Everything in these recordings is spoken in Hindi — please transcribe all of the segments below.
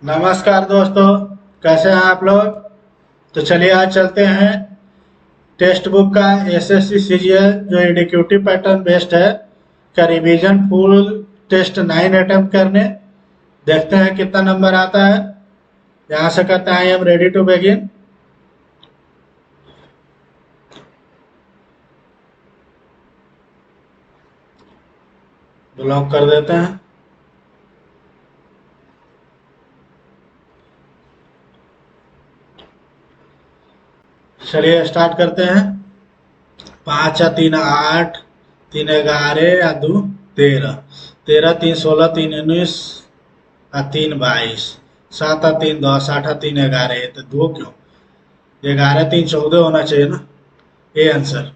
नमस्कार दोस्तों। कैसे हैं आप लोग। तो चलिए आज चलते हैं टेक्स्ट बुक का एसएससी सीजीएल जो एडिक्यूटिव पैटर्न बेस्ड है का रिवीजन फुल टेस्ट 9 अटेम्प्ट करने। देखते हैं कितना नंबर आता है। यहाँ से कहते हैं I am ready to begin. Block कर देते हैं। चलिए स्टार्ट करते हैं। 5 या 3 8, 3 11 या 2 13, 13 3 16, 3 19 और 3 22, 7 और 3 10, 8 और 3 11। ये तो दो क्यों, 11 3 14 होना चाहिए ना। A answer.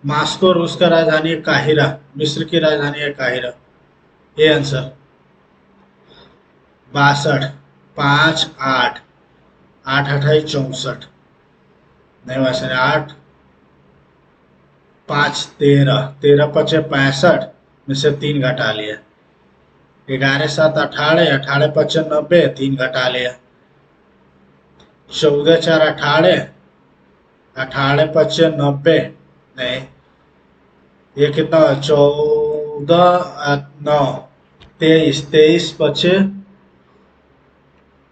मास्को रूस का राजधानी है काहिरा, मिस्र की राजधानी है काहिरा। A answer. 62, 5 8, 8 28 64। नहीं वैसे 8 5 13, 13 5 65 में से 3 घटा लिया। 11 7 18, 18 5 90, 3 घटा लिया। 14 4 18, 18 5 90। नहीं, ये कितना 14 9 23, 23 5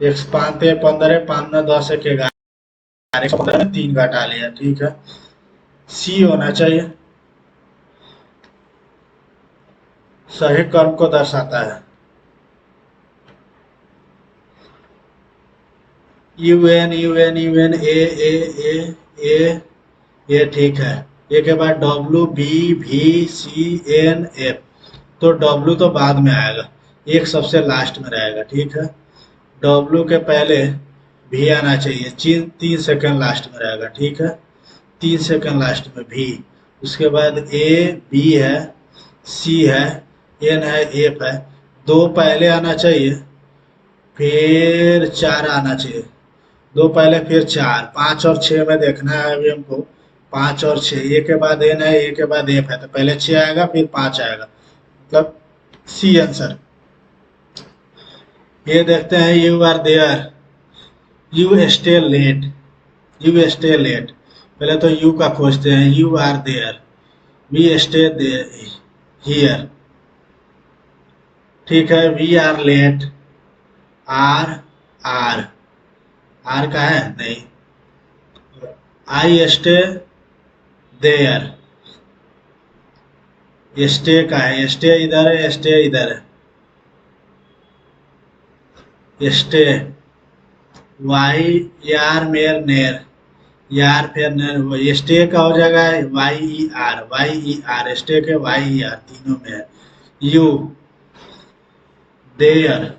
एक 5 15, 5 9 10 एक 11, 15 में 3 घटा लिया। ठीक है, सी होना चाहिए। सही कर्म को दर्शाता है। UN ए ठीक है। ए के बाद WBVCNF। तो W तो बाद में आएगा, एक सबसे लास्ट में रहेगा। ठीक है, W के पहले भी आना चाहिए। 3 सेकंड लास्ट में रहेगा। ठीक है, 3 सेकंड लास्ट में भी। उसके बाद B है, C है, N है, F है। दो पहले आना चाहिए, फिर 4 आना चाहिए। दो पहले फिर 4, 5 और 6 में देखना है अभी हमको। 5 और 6, ए के बाद एन है, ए के बाद एफ है, तो पहले 6 आएगा फिर 5 आएगा, मतलब सी आंसर। ये देखते हैं you are there, you stay late, you stay late. पहले तो यू का खोजते हैं, you are there, we stay here. ठीक है, we are late, are are, are का है नहीं। आई स्टे देयर, स्टे का है, स्टे इधर है, स्टे इधर है। स्टे, वाई यार मेर नेर, यार फिर नेर। स्टे का हो जाएगा YER, YER स्टे के YER तीनों में है। यू, देयर,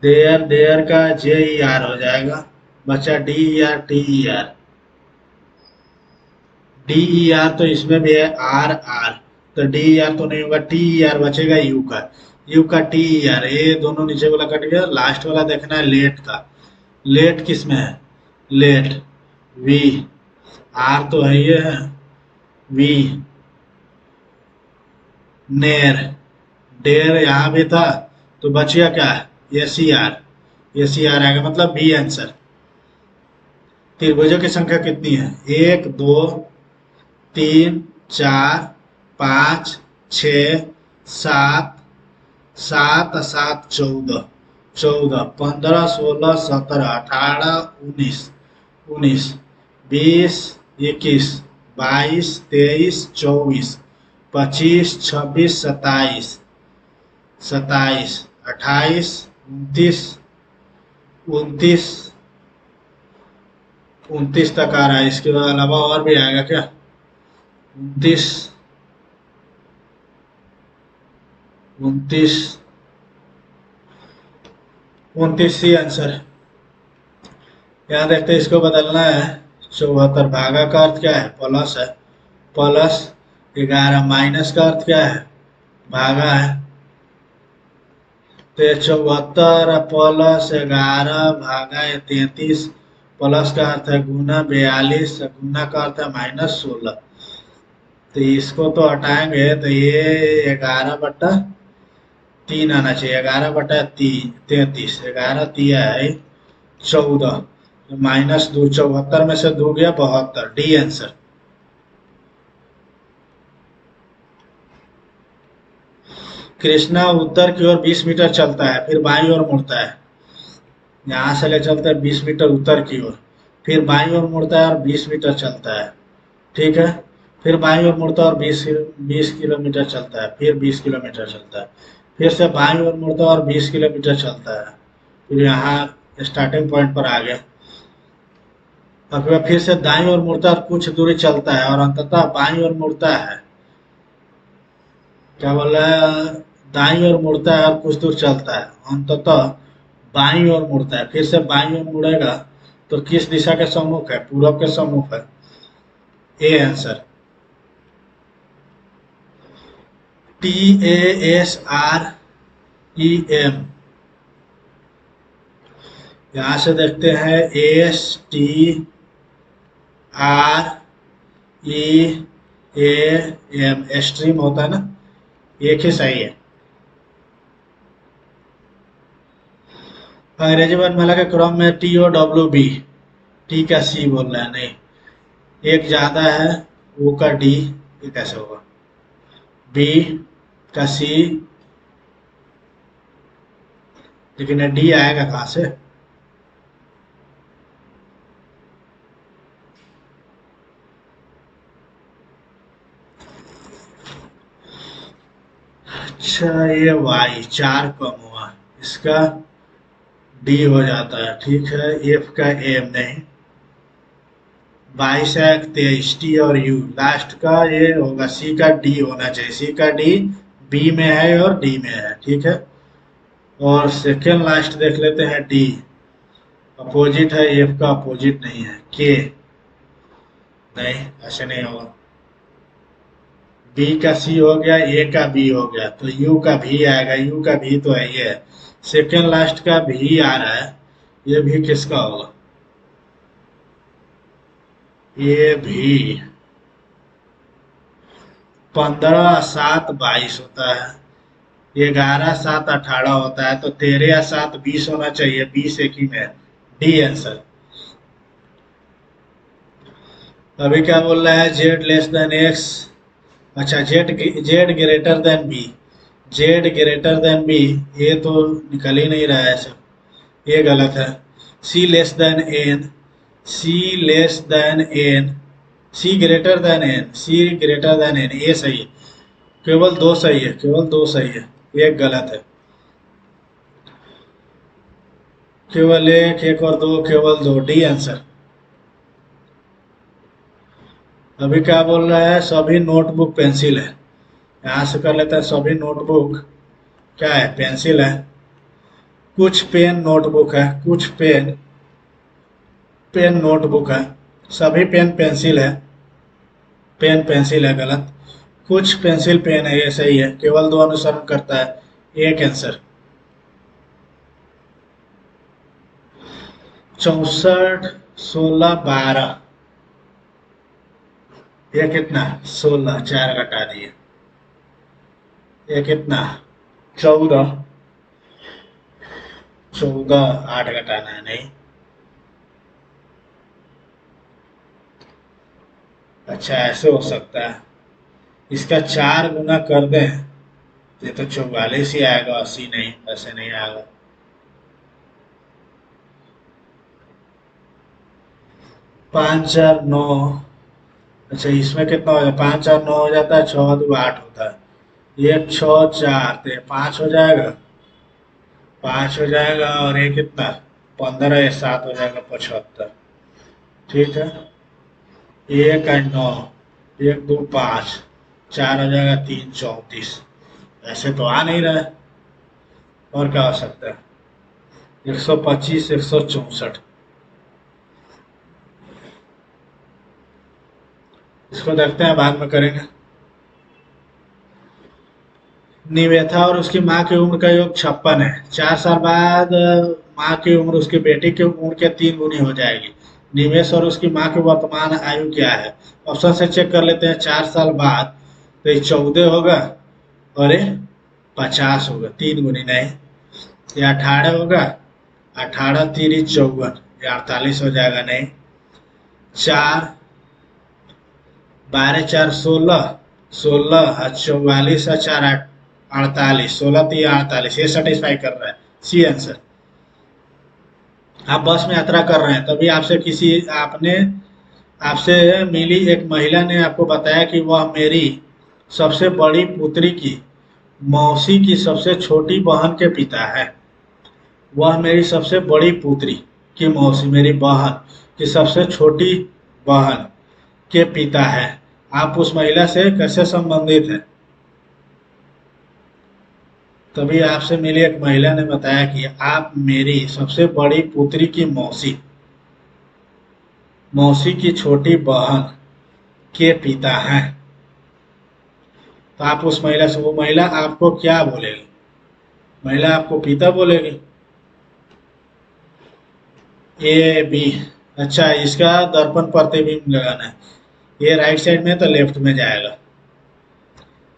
देयर, देयर का JER हो जाएगा, बचा DER, DER तो इसमें भी है RR। तो DER तो नहीं होगा, TER बचेगा यू का, यू का TER। ये दोनों नीचे वाला कट गया, लास्ट वाला देखना है लेट का। लेट किस में है, लेट वी, आर तो है ये है, वी, नेर, डेर यहाँ भी था, तो बचिया क्या है, SER, SER आएगा, मतलब बी आंसर। त्रिभुजों की संख्या कितनी है, 1 2 3 4 5 6 7, 7 7 14, 14 15 16 17 18 19, 19 20 21 22 23 24 25 26 27, 27 28 29, 29, 29 तक आ रहा है। इसके अलावा और भी आएगा क्या, 29, 29, 29 सी आंसर है। यहाँ देखते हैं, इसको बदलना है। 74 भागा का अर्थ क्या है, प्लस है, प्लस 11 माइनस का अर्थ क्या है, भागा है। तो 74 प्लस 11 भागा 33, प्लस का अर्थ है गुना, 42 गुना का अर्थ है -16। तो इसको तो हटाएंगे, तो ये 11/33 3 आना चाहिए, 11/3 11 तिया है 14, -2 74 में से 2 गया 72, डी आंसर। कृष्णा उत्तर की ओर 20 मीटर चलता है, फिर बाईं ओर मुड़ता है। यहाँ से ले चलता है 20 मीटर उत्तर की ओर, फिर बाईं ओर मुड़ता है और 20 मीटर चलता है, ठीक है। फिर बाईं ओर मुड़ता है और 20 किलोमीटर चलता है, फिर 20 किलोमीटर चलता है, फिर से बाईं ओर मुड़ता है और 20 किलोमीटर चलता है, फिर यहाँ स्टार्टिंग पॉइंट पर आ गया। अब फिर से दाईं ओर मुड़ता है और कुछ दूरी चलता है और अंततः बाईं ओर मुड़ता है। क्या बोल रहा है? दाईं ओर मुड़ता है और कुछ दूर चलता है, अंततः बाईं ओर मुड़ता है। फिर से बाईं ओर मुड़ेगा तो किस दिशा के सम्मुख है? पूरब के सम्मुख है, ए आंसर। TASREM, यहां से देखते हैं STREAM, स्ट्रीम होता है ना, एक ही सही है। अंग्रेजी वर्णमाला के क्रम में TOWB, टी का सी बोल रहा है, नहीं, एक ज्यादा है, ओ का डी, ये कैसे होगा? बी का सी, लेकिन डी आएगा कहां से? अच्छा, ये वाई 4 कम हुआ, इसका डी हो जाता है, ठीक है। एफ का एम नहीं, 22 टी और यू लास्ट का ये होगा, सी का डी होना चाहिए, सी का डी बी में है और डी में है, ठीक है। और सेकेंड लास्ट देख लेते हैं, डी अपोजिट है, एफ का अपोजिट नहीं है, के नहीं, ऐसे नहीं होगा। बी का सी हो गया, ए का बी हो गया, तो यू का भी आएगा, यू का भी तो है ये, सेकेंड लास्ट का भी आ रहा है, ये भी किसका होगा? ये भी 15/7 22 होता है, 11/7 18 होता है, तो 13/7 20 होना चाहिए, 20 एक ही में है, डी आंसर। अभी क्या बोल रहा है? जेड लेस देन एक्स, अच्छा Z Z greater than B, Z greater than B, ये तो निकल ही नहीं रहा है सब, ये गलत है। सी लेस देन एन, सी लेस देन एन, सी ग्रेटर देन एन, सी ग्रेटर देन एन, ये सही है, केवल दो सही है, केवल दो सही है, एक गलत है। केवल एक, एक और दो, केवल दो, डी आंसर। अभी क्या बोल रहा है? सभी नोटबुक पेंसिल है, यहां से कर लेते हैं, सभी नोटबुक क्या है? पेंसिल है। कुछ पेन नोटबुक है, कुछ पेन पेन नोटबुक है, सभी पेन पेंसिल है, पेन पेंसिल है गलत, कुछ पेंसिल पेन है, ये सही है, केवल दो अनुसरण करता है, एक आंसर। 64 16 12, ये कितना? 16, 4 घटा दिए, ये कितना? 14, 14 8 घटाना है, नहीं, अच्छा ऐसे हो सकता है, इसका 4 गुना कर दें, ये तो 44 ही आएगा, 80 नहीं, ऐसे नहीं आएगा। 5 4 9, अच्छा इसमें कितना हो जाए? 5 4 9 हो जाता है, 6 2 8 होता है, ये 6 4 तो 5 हो जाएगा, 5 हो जाएगा, और ये कितना? 15 ये 7 हो जाएगा, 75, ठीक है। एक और 9, 1 2 5, 4 हो जाएगा, 3 34, ऐसे तो आ नहीं रहा है, और क्या हो सकता है? 125 164, इसको देखते हैं, बाद में करेंगे। निवेथा और उसकी माँ की उम्र का योग 56 है, 4 साल बाद माँ की उम्र उसकी बेटी की उम्र के 3 गुनी हो जाएगी। निवेश और उसकी माँ की वर्तमान आयु क्या है? ऑप्शन से चेक कर लेते हैं, 4 साल बाद तो ये 14 होगा, और ये 50 होगा, 3 गुनी नहीं, ये 18 होगा, 18 3 54, ये 48 हो जाएगा नहीं, 4 12 4 16, 16 44 4 48, 16 3 48, ये सेटिस्फाई कर रहा है, सी आंसर। आप बस में यात्रा कर रहे हैं, तभी आपने आपसे मिली एक महिला ने आपको बताया कि वह मेरी सबसे बड़ी पुत्री की मौसी की सबसे छोटी बहन के पिता है। वह मेरी सबसे बड़ी पुत्री की मौसी मेरी बहन की सबसे छोटी बहन के पिता है। आप उस महिला से कैसे संबंधित हैं? तभी आपसे मिली एक महिला ने बताया कि आप मेरी सबसे बड़ी पुत्री की मौसी मौसी की छोटी बहन के पिता हैं। तो आप उस महिला से, वो महिला आपको क्या बोलेगी? महिला आपको पिता बोलेगी। ए बी, अच्छा, इसका दर्पण प्रतिबिंब लगाना है। ये राइट साइड में तो लेफ्ट में जाएगा,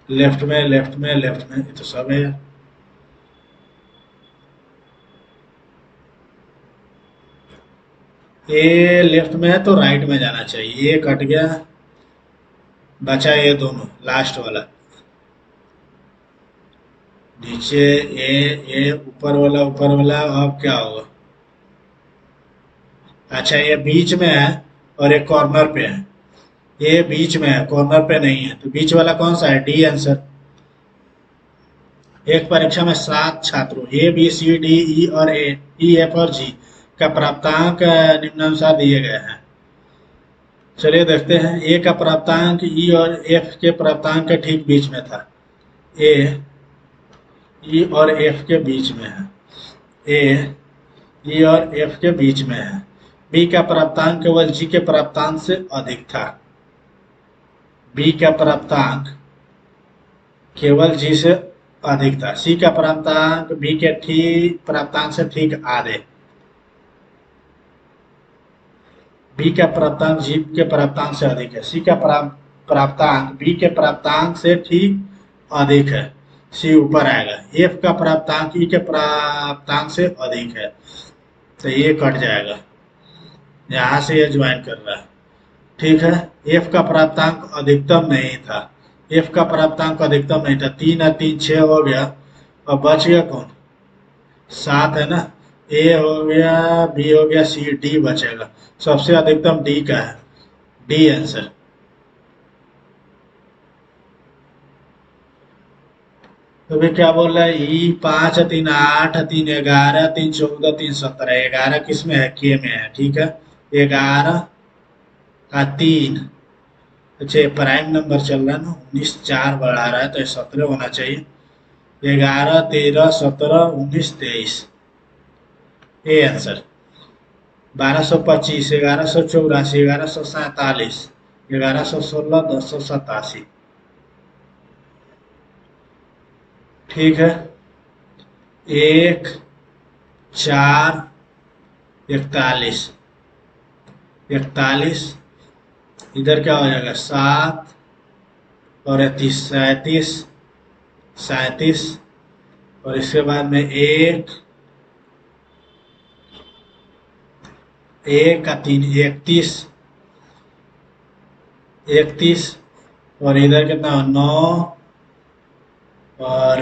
लेफ्ट में लेफ्ट में लेफ्ट में, ये तो सब है यार। ए लेफ्ट में है तो राइट में जाना चाहिए, ये कट गया, बचा ये दोनों लास्ट वाला नीचे, ये ऊपर वाला अब क्या होगा? अच्छा, ये बीच में है और एक कॉर्नर पे है, ये बीच में है कॉर्नर पे नहीं है, तो बीच वाला कौन सा है? D answer. एक परीक्षा में 7 छात्रों A B C D E और ई एफ और जी का प्राप्तांक निम्नानुसार दिए गए हैं। चलिए देखते हैं। ए का प्राप्तांक ई और एफ के प्राप्तांक के ठीक बीच में था। ए ई और एफ के बीच में है, ए ई और एफ के बीच में है। बी का प्राप्तांक केवल जी के प्राप्तांक से अधिक था। बी का प्राप्तांक केवल जी से अधिक था। सी का प्राप्तांक बी के ठीक प्राप्तांक से ठीक आधे। बी का प्राप्तांक जी के प्राप्तांक से अधिक है। सी का प्राप्तांक बी के प्राप्तांक से ठीक अधिक है, सी ऊपर आएगा। एफ का प्राप्तांक ई के प्राप्तांक से अधिक है, तो ये कट जाएगा, यहाँ से ये ज्वाइन कर रहा है। ठीक है, एफ का प्राप्तांक अधिकतम नहीं था, एफ का प्राप्तांक अधिकतम नहीं था। 3 और 3 6 हो गया, और बच गया कौन? 7 है ना। ए हो गया, बी हो गया, सी डी बचेगा। सबसे अधिकतम डी का है, डी आंसर। तो भी क्या बोल रहा है? ई 5 3 8 3 11 3 14 3 17, 11 किस में है? के में है, ठीक है। 11 का 3, अच्छा ये प्राइम नंबर चल रहा है ना, 19 4 बढ़ा रहा है तो 17 होना चाहिए। 11 13 17 19 23, ए आंसर। 1225, 1184, 1147, 1116, 1087। ठीक है, 1 4 41, 41, इधर क्या हो जाएगा? 7 और 30, 37, 37, और इसके बाद में 1 1 का 3 31, 31, और इधर कितना? 9, और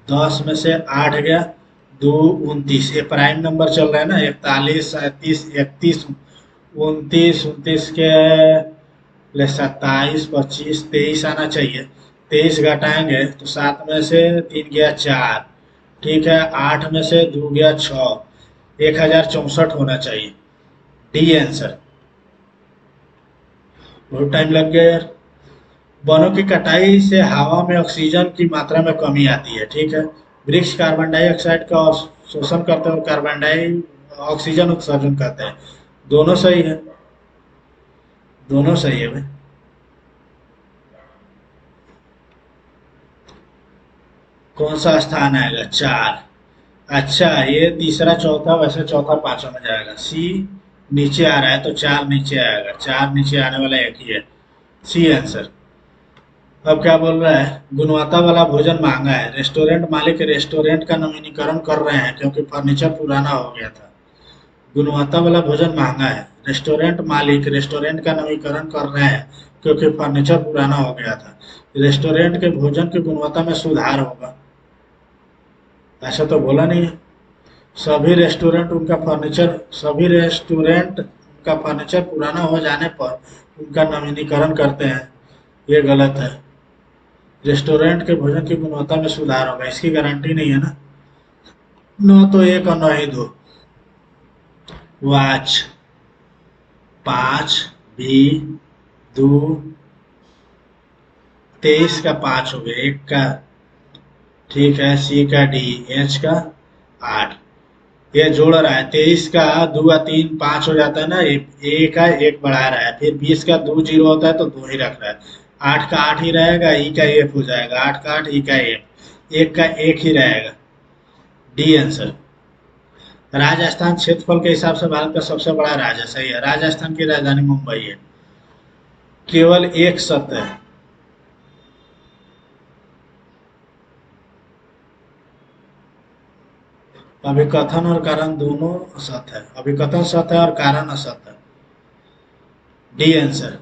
10 में से 8 गया, 2 29, ये प्राइम नंबर चल रहा है ना। 41 37 31 29, 29 के ले 27 25 23 आना चाहिए। 23 घटाएंगे तो 7 में से 3 गया 4, ठीक है। 8 में से 2 गया 6, 1064 होना चाहिए, डी आंसर। बहुत टाइम लग गया यार। वनों की कटाई से हवा में ऑक्सीजन की मात्रा में कमी आती है, ठीक है। वृक्ष कार्बन डाइऑक्साइड का शोषण करते हैं और कार्बन डाई ऑक्सीजन उत्सर्जन करते हैं। दोनों सही है, दोनों सही है भाई। कौन सा स्थान आएगा? 4। अच्छा, ये तीसरा चौथा, वैसे चौथा पांचवा में जाएगा। सी नीचे आ रहा है तो 4 नीचे आएगा, 4 नीचे आने वाला एक ही है, सी आंसर। अब क्या बोल रहा है, गुणवत्ता वाला भोजन महंगा है, रेस्टोरेंट मालिक रेस्टोरेंट का नवीनीकरण कर रहे हैं क्योंकि फर्नीचर पुराना हो गया था। गुणवत्ता वाला भोजन महंगा है, रेस्टोरेंट मालिक रेस्टोरेंट का नवीनीकरण कर रहे हैं क्योंकि फर्नीचर पुराना हो गया था। रेस्टोरेंट के भोजन की गुणवत्ता में सुधार होगा, ऐसा तो बोला नहीं है। सभी रेस्टोरेंट का फर्नीचर पुराना हो जाने पर उनका नवीनीकरण करते हैं, ये गलत है। रेस्टोरेंट के भोजन की गुणवत्ता में सुधार होगा, इसकी गारंटी नहीं है ना। न तो एक और न ही दो। वॉच, 5 भी, 2, 23 का 5 हो गया, एक का, ठीक है, सी का डी, एच का 8। ये जोड़ रहा है, 23 का 2 या 3 5 हो जाता है ना, ए का 1 बढ़ा रहा है, फिर 20 का 2 0 होता है तो 2 ही रख रहा है। 8 का 8 ही रहेगा, ई का एफ हो जाएगा, 8 का 8, ई का एफ, 1 का 1 ही रहेगा। D answer. राजस्थान क्षेत्रफल के हिसाब से भारत का सबसे बड़ा राज्य, सही है। राजस्थान की राजधानी मुंबई है। केवल एक सत्य है। अभिकथन और कारण दोनों असत्य है, अभिकथन सत्य है और कारण असत्य है। D answer.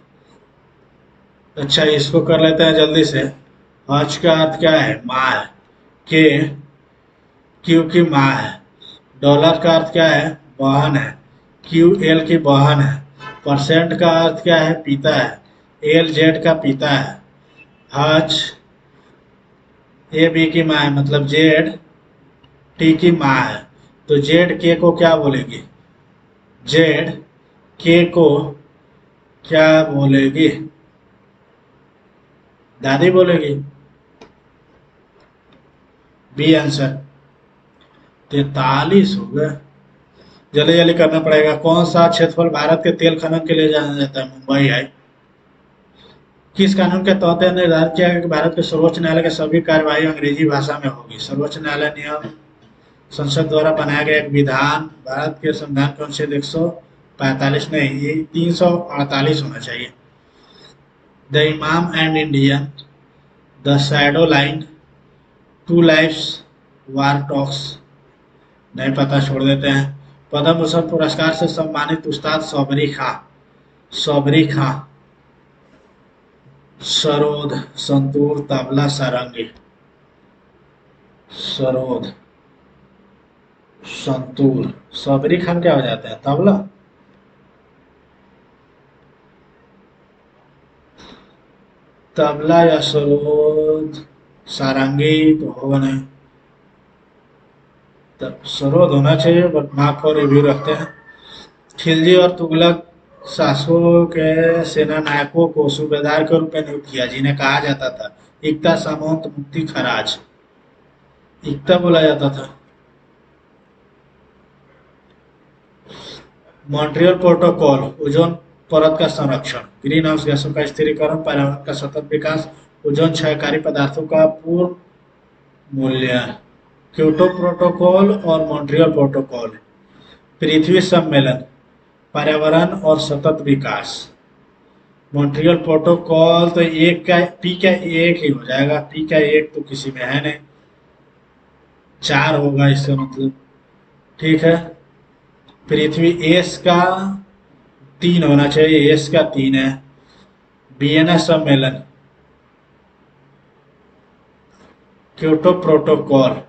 अच्छा, इसको कर लेते हैं जल्दी से। हज का अर्थ क्या है, माँ है। के, क्यू की माँ है। डॉलर का अर्थ क्या है, बहन है। क्यू एल की बहन है। परसेंट का अर्थ क्या है, पिता है। एल जेड का पिता है। हज ए बी की माँ है, मतलब जेड टी की माँ है। तो जेड के को क्या बोलेगी, जेड के को क्या बोलेगी, दादी बोलेगी। B answer. 43 हो गए। जल्दी जल्दी करना पड़ेगा। कौन सा क्षेत्रफल भारत के तेल खनन के लिए जाना जाता है, मुंबई है। किस कानून के तहत यह निर्धारित किया गया कि भारत के सर्वोच्च न्यायालय की सभी कार्यवाही अंग्रेजी भाषा में होगी। सर्वोच्च न्यायालय नियम संसद द्वारा बनाया गया एक विधान, भारत के संविधान के अनुच्छेद 145 नहीं, ये 348 होना चाहिए। The Imam and Indian, the shadow line, two lives, war talks, नहीं पता, छोड़ देते हैं। पद्म भूषण पुरस्कार से सम्मानित उस्ताद सौबरी खां, सौबरी खां। सरोद, संतूर, तबला, सारंगी। सरोद, संतूर, सौबरी खान क्या हो जाता है, तबला। तबला या सरोद, सारंगी तो होगा नहीं, तब सरोद होना चाहिए, बट मार्क फॉर रिव्यू रखते हैं। खिलजी और तुगलक शासकों के सेना नायकों को सूबेदार के रूप में नियुक्त किया, जिन्हें कहा जाता था इक्ता, सामंत, मुक्ति, खराज। इक्ता बोला जाता था। मॉन्ट्रियल प्रोटोकॉल, ओजोन परत का संरक्षण, ग्रीन हाउस गैसों का स्थिरीकरण, पर्यावरण का सतत विकास, ओजोन क्षयकारी पदार्थों का पूर्ण मूल्य। क्योटो प्रोटोकॉल और मॉन्ट्रियल प्रोटोकॉल। पृथ्वी सम्मेलन, पर्यावरण और सतत विकास। मॉन्ट्रियल प्रोटोकॉल तो एक का, पी का एक ही हो जाएगा, पी का एक तो किसी में है नहीं, 4 होगा इसका मतलब, ठीक है। पृथ्वी एस का 3 होना चाहिए, एस का 3 है। वियना सम्मेलन, क्योटो प्रोटोकॉल।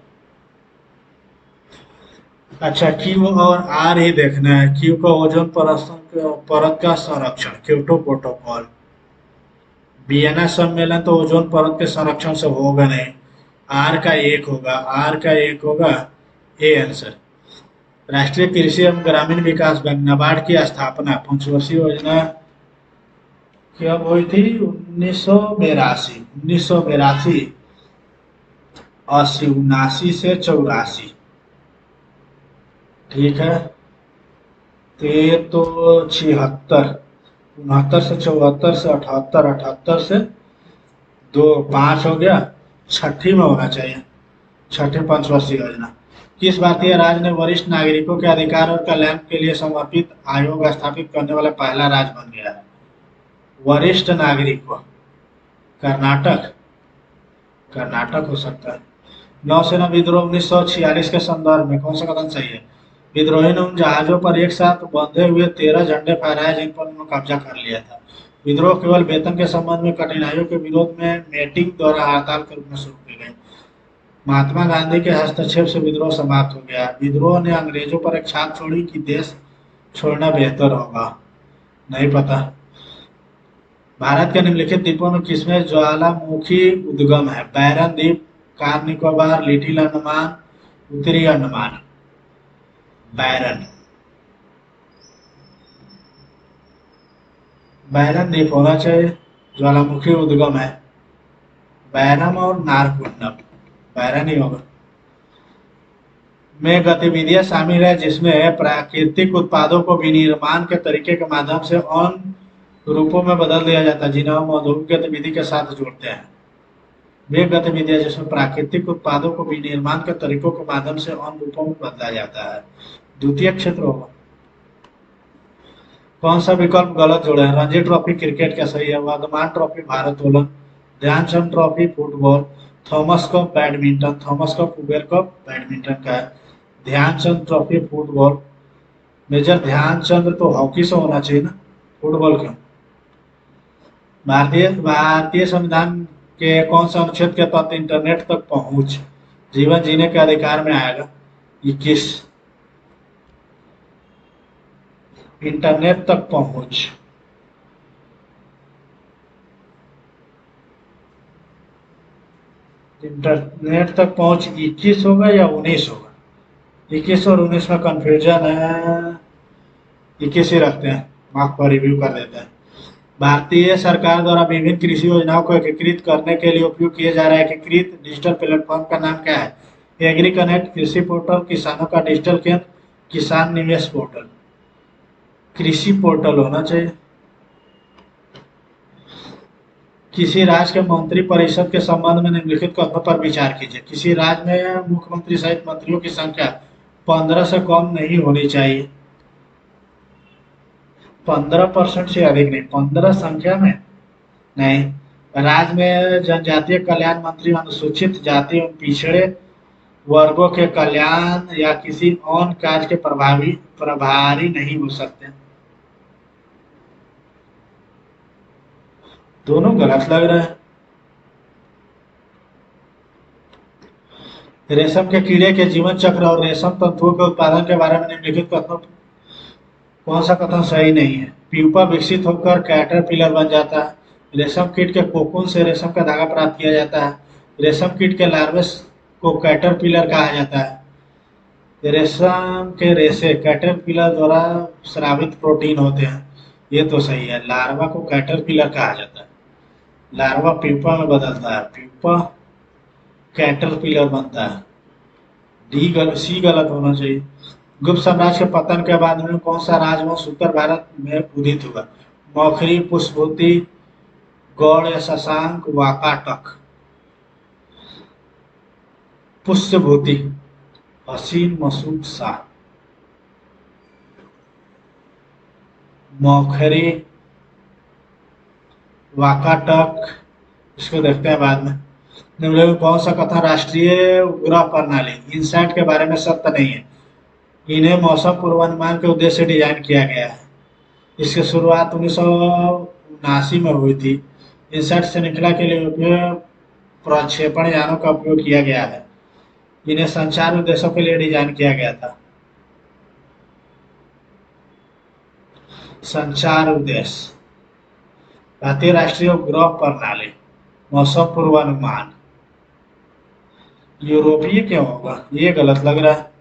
अच्छा, क्यू और आर ही देखना है। क्यू का ओजोन परत का संरक्षण, क्योटो प्रोटोकॉल। वियना सम्मेलन तो ओजोन परत के संरक्षण से होगा नहीं। आर का एक होगा, आर का एक होगा, ए आंसर। राष्ट्रीय कृषि एवं ग्रामीण विकास बैंक नाबार्ड की स्थापना, पंचवर्षीय योजना कब हुई थी, 1982, 1982, 80, 79 से 84, ठीक है। तो ये तो 76, 69 से 74 से 78, 78 से 5 हो गया, छठी में होना चाहिए, छठी पंचवर्षीय योजना। किस भारतीय राज्य ने वरिष्ठ नागरिकों के अधिकार और कल्याण के लिए समर्पित आयोग स्थापित करने वाला पहला राज्य बन गया है। वरिष्ठ नागरिकों कर्नाटक, कर्नाटक हो सकता है। नौसेना विद्रोह 1946 के संदर्भ में कौन सा कथन सही है? विद्रोही ने उन जहाजों पर एक साथ बंधे हुए 13 झंडे फहराए जिन पर उन्होंने कब्जा कर लिया था। विद्रोह केवल वेतन के संबंध में कठिनाइयों के विरोध में मेटिंग द्वारा हड़ताल के रूप में शुरू की गई। महात्मा गांधी के हस्तक्षेप से विद्रोह समाप्त हो गया। विद्रोह ने अंग्रेजों पर एक छाप छोड़ी कि देश छोड़ना बेहतर होगा। नहीं पता। भारत के निम्नलिखित द्वीपों में किसमें ज्वालामुखी उद्गम है? बैरन द्वीप, कार निकोबार, लिटिल अंडमान, उत्तरी अंडमान। बैरन, बैरन द्वीप होना चाहिए। ज्वालामुखी उद्गम है बैरम और नारकुंडम, बैरन ही होगा। में गतिविधियां शामिल है जिसमें प्राकृतिक उत्पादों को विनिर्माण के तरीके के माध्यम से अन्य रूपों में बदल दिया जाता है जिन्हें हम औद्योगिक गतिविधि के साथ जोड़ते हैं। वे गतिविधियां जिसमें प्राकृतिक उत्पादों को विनिर्माण के तरीकों के माध्यम से अन्य रूपों में बदला जाता है। द्वितीय क्षेत्र होगा। कौन सा विकल्प गलत जोड़े हैं? रणजी ट्रॉफी क्रिकेट का सही है। वर्धमान ट्रॉफी भारोत्तोलन, Dhyanchand Trophy football, Thomas Cup badminton. Thomas Cup Kuber Cup badminton का है। Dhyanchand Trophy football. Major Dhyanchand तो हॉकी से होना चाहिए ना, फुटबॉल क्यों? भारतीय भारतीय संविधान के कौन सा अनुच्छेद के तहत इंटरनेट तक पहुंच जीवन जीने के अधिकार में आएगा? 21। इंटरनेट तक पहुंच, इंटरनेट तक पहुंच 21 होगा या 19 होगा? 21 और 19 में कंफ्यूजन है। 21 ही रखते हैं, मार्क पर रिव्यू कर देते हैं। भारतीय सरकार द्वारा विभिन्न कृषि योजनाओं को एकीकृत करने के लिए उपयोग किए जा रहे एकीकृत डिजिटल प्लेटफॉर्म का नाम क्या है? एग्री कनेक्ट, कृषि पोर्टल, किसानों का डिजिटल केंद्र, किसान निवेश पोर्टल। कृषि पोर्टल होना चाहिए। किसी राज्य के मंत्री परिषद के संबंध में निम्नलिखित कथनों पर विचार कीजिए। किसी राज्य में मुख्यमंत्री सहित मंत्रियों की संख्या 15 से कम नहीं होनी चाहिए। 15% से अधिक नहीं, 15 संख्या में नहीं। राज्य में जनजातीय कल्याण मंत्री अनुसूचित जाति एवं पिछड़े वर्गों के कल्याण या किसी अन्य कार्य के प्रभारी नहीं हो सकते। दोनों गलत लग रहा है। रेशम के कीड़े के जीवन चक्र और रेशम तंतुओं के उत्पादन के बारे में निम्नलिखित कथनों कौन सा कथन सही नहीं है? प्यूपा विकसित होकर कैटरपिलर बन जाता है। रेशम कीट के कोकून से रेशम का धागा प्राप्त किया जाता है। रेशम कीट के लार्वे को कैटरपिलर कहा जाता है। रेशम के रेशे कैटरपिलर द्वारा स्रावित प्रोटीन होते हैं। ये तो सही है, लार्वा को कैटरपिलर कहा जाता है। लार्वा प्यूपा में बदलता है, प्यूपा कैटरपिलर बनता है। सी गलत होना चाहिए। गुप्त साम्राज्य के पतन के बाद में कौन सा राजवंश उत्तर भारत में उदित हुआ? मौखरी, पुष्पभूति, गौड़ या शशांक, वाकाटक। पुष्पभूति, हसीन मसूद शाह। मौखरी, वाकाटक, इसको देखते हैं बाद में। निम्नलिखित में कौन सा कथन राष्ट्रीय उपग्रह प्रणाली इनसैट के बारे में सत्य नहीं है? इन्हें मौसम पूर्वानुमान के उद्देश्य से डिजाइन किया गया है। इसकी शुरुआत 1979 में हुई थी। इनसैट श्रृंखला के लिए उपयोग प्रक्षेपण यानों का उपयोग किया गया है। इन्हें संचार उद्देश्यों के लिए डिजाइन किया गया था। संचार उद्देश्य, भारतीय राष्ट्रीय उपग्रह प्रणाली, मौसम पूर्वानुमान। यूरोपीय क्यों होगा? ये गलत लग रहा है।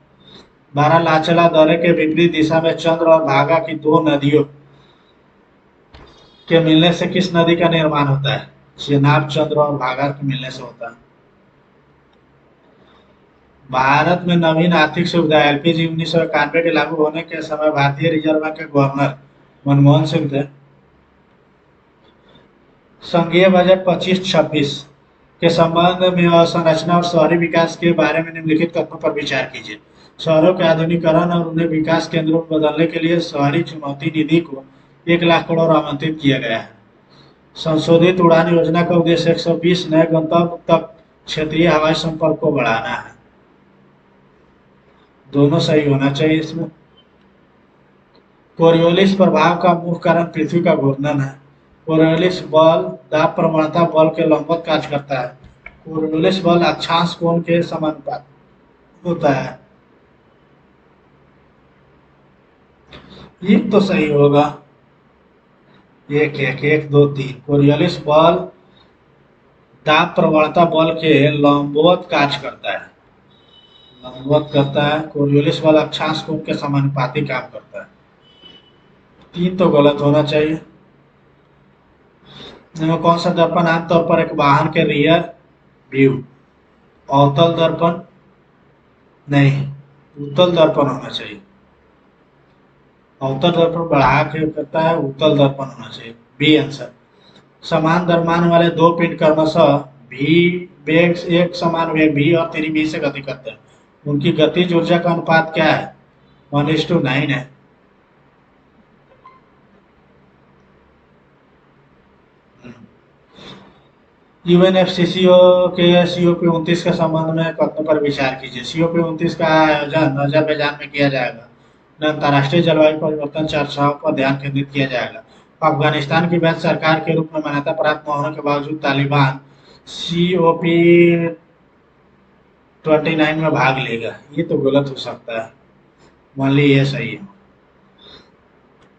बारालाचला दर्रे के विपरीत दिशा में चंद्र और भागा की दो नदियों के मिलने से किस नदी का निर्माण होता है? चेनाब चंद्र और भागा के मिलने से होता है। भारत में नवीन आर्थिक सुविधा एलपीजी 1991 के लागू होने के समय भारतीय रिजर्व बैंक के गवर्नर मनमोहन सिंह थे। संघीय बजट 25-26 के संबंध में अवसंरचना और शहरी विकास के बारे में निम्नलिखित कथनों पर विचार कीजिए। शहरों के आधुनिकीकरण और उन्हें विकास केंद्रों में बदलने के लिए शहरी चुनौती निधि को 1 लाख करोड़ आवंटित किया गया है। संशोधित उड़ान योजना का उद्देश्य 120 नए गंतव्य तक क्षेत्रीय हवाई संपर्क को बढ़ाना है। दोनों सही होना चाहिए इसमें। कोरियोलिस प्रभाव का मुख्य कारण पृथ्वी का घूर्णन है। कोरियोलिस बल दाब प्रवणता बल के लंबवत कार्य करता है। कोरियोलिस बल अक्षांश कोण के समानुपाती होता है। ये तो सही होगा। एक एक एक दो तीन। कोरियोलिस बल दाब प्रवणता बल के लंबवत कार्य करता है। लंबवत करता है। कोरियोलिस बल अक्षांश कोण के समानुपाती काम करता है। तीन तो गलत होना चाहिए। इनमें कौन सा दर्पण आमतौर पर एक वाहन के रियर व्यू? अवतल दर्पण नहीं, उत्तल दर्पण होना चाहिए। अवतल दर्पण बढ़ा के करता है, उत्तल दर्पण होना चाहिए। B answer. समान द्रव्यमान वाले दो पिंड क्रमशः भी वेग एक समान वेग भी और त्रिभी से गति करते हैं। उनकी गतिज ऊर्जा का अनुपात क्या है? 1:9 है। यूएनएफसीसीओ के COP29 के संबंध में कथनों पर विचार कीजिए। COP29 का आयोजन अजरबैजान में किया जाएगा। अंतर्राष्ट्रीय जलवायु परिवर्तन चर्चाओं पर ध्यान केंद्रित किया जाएगा। अफगानिस्तान की वैध सरकार के रूप में मान्यता प्राप्त न होने के बावजूद तालिबान COP29 में भाग लेगा। ये तो गलत हो सकता है। मान ली ये सही है।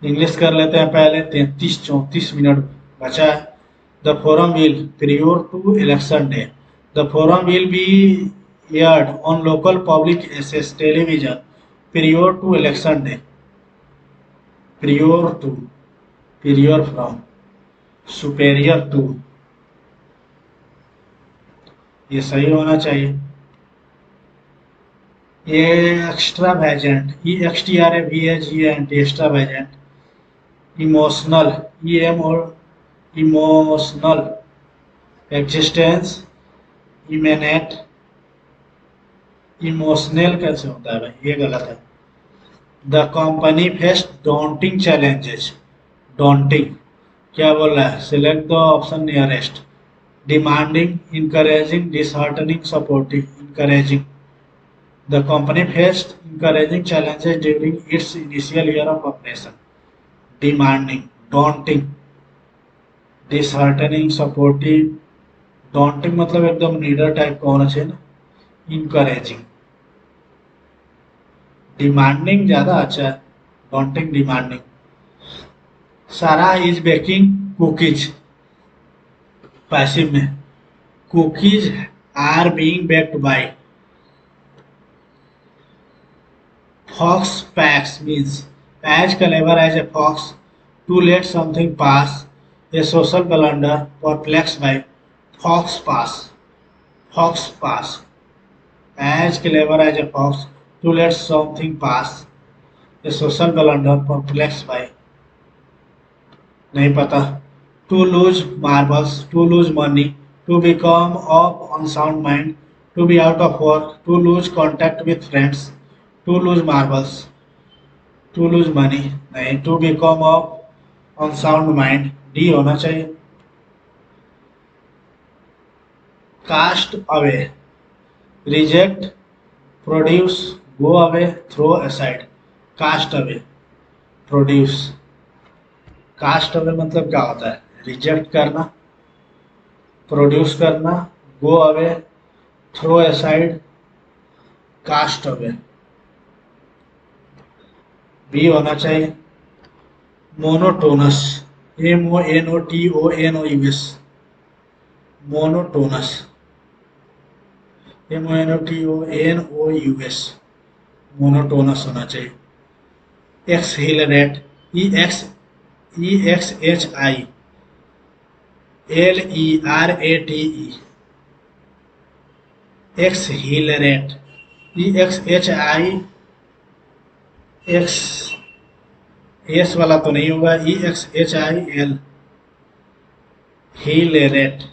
इंग्लिश कर लेते हैं पहले। 33-34 मिनट बचा है। The forum will, prior to election day, the forum will be aired on local public access television prior to election day. Prior to, prior from, superior to, ये सही होना चाहिए। ये extravagant, EXTRAVAGENT, extravagant. Emotional, EM और इमोशनल। Existence, emanate. इमोशनल कैसे होता है भाई? ये गलत है। The company face daunting challenges. Daunting क्या बोल रहा है? Select the option nearest. Demanding, encouraging, disheartening, supporting. Encouraging. The company faced encouraging challenges during its initial year of operation. Demanding, daunting, disheartening, supportive। daunting मतलब एकदम लीडर टाइप का होना चाहिए ना। इनकरेजिंग। डिमांडिंग ज्यादा अच्छा है। daunting, demanding. Sara is baking cookies. Passive में cookies are being baked by. Fox packs means as clever as a fox to let something pass, a social blunder perplexed by fox pass. Fox pass. As clever as a fox to let something pass, a social blunder perplexed by नहीं पता। To lose marbles, to lose money, to become of unsound mind, to be out of work, to lose contact with friends, to lose marbles, to lose money नहीं। To become of on sound mind, D होना चाहिए। Cast away, reject, produce, go away, throw aside. Cast away, produce. Cast away मतलब क्या होता है? रिजेक्ट करना, प्रोड्यूस करना, go away, throw aside, cast away. B होना चाहिए। Monotonous, MONOTONOUS, monotonous, MONOTONOUS, monotonous होना चाहिए। Exhilarate, EXHILERATE, exhilarate. EXHIX, S वाला तो नहीं होगा। EXHIL, हिलेरेट।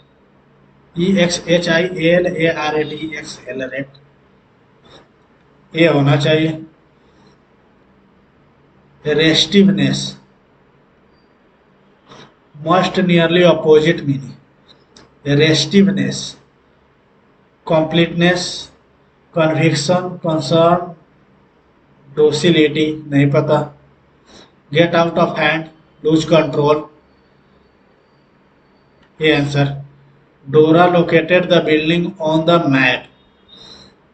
EXHILARAT, एक्सहिलरेट। ये होना चाहिए। रेस्टिवनेस, Most nearly opposite meaning. Restiveness, completeness, conviction, concern, docility, नहीं पता. Get out of hand, lose control. ये answer. Dora located the building on the map.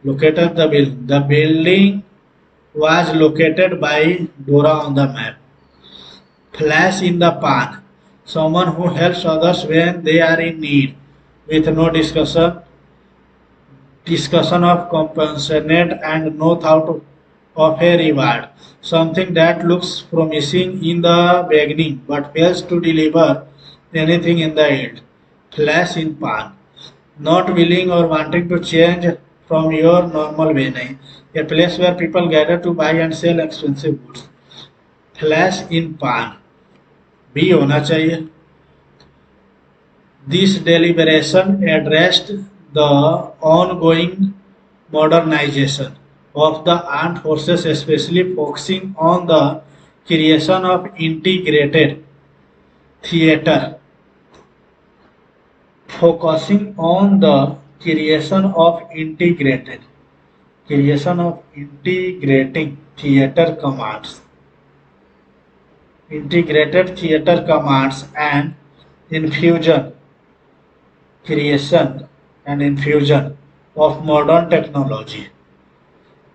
Located the building. The building was located by Dora on the map. Flash in the pan. Someone who helps others when they are in need, with no discussion of compensate and no thought of a reward. Something that looks promising in the beginning but fails to deliver anything in the end. Flash in pan. Not willing or wanting to change from your normal way. नहीं. A place where people gather to buy and sell expensive goods. Flash in pan. B होना चाहिए. This deliberation addressed the ongoing modernization of the armed forces, especially focusing on the creation of integrated theatre. Focusing on the creation of integrating theatre commands. Integrated theatre commands and infusion, creation and infusion of modern technology.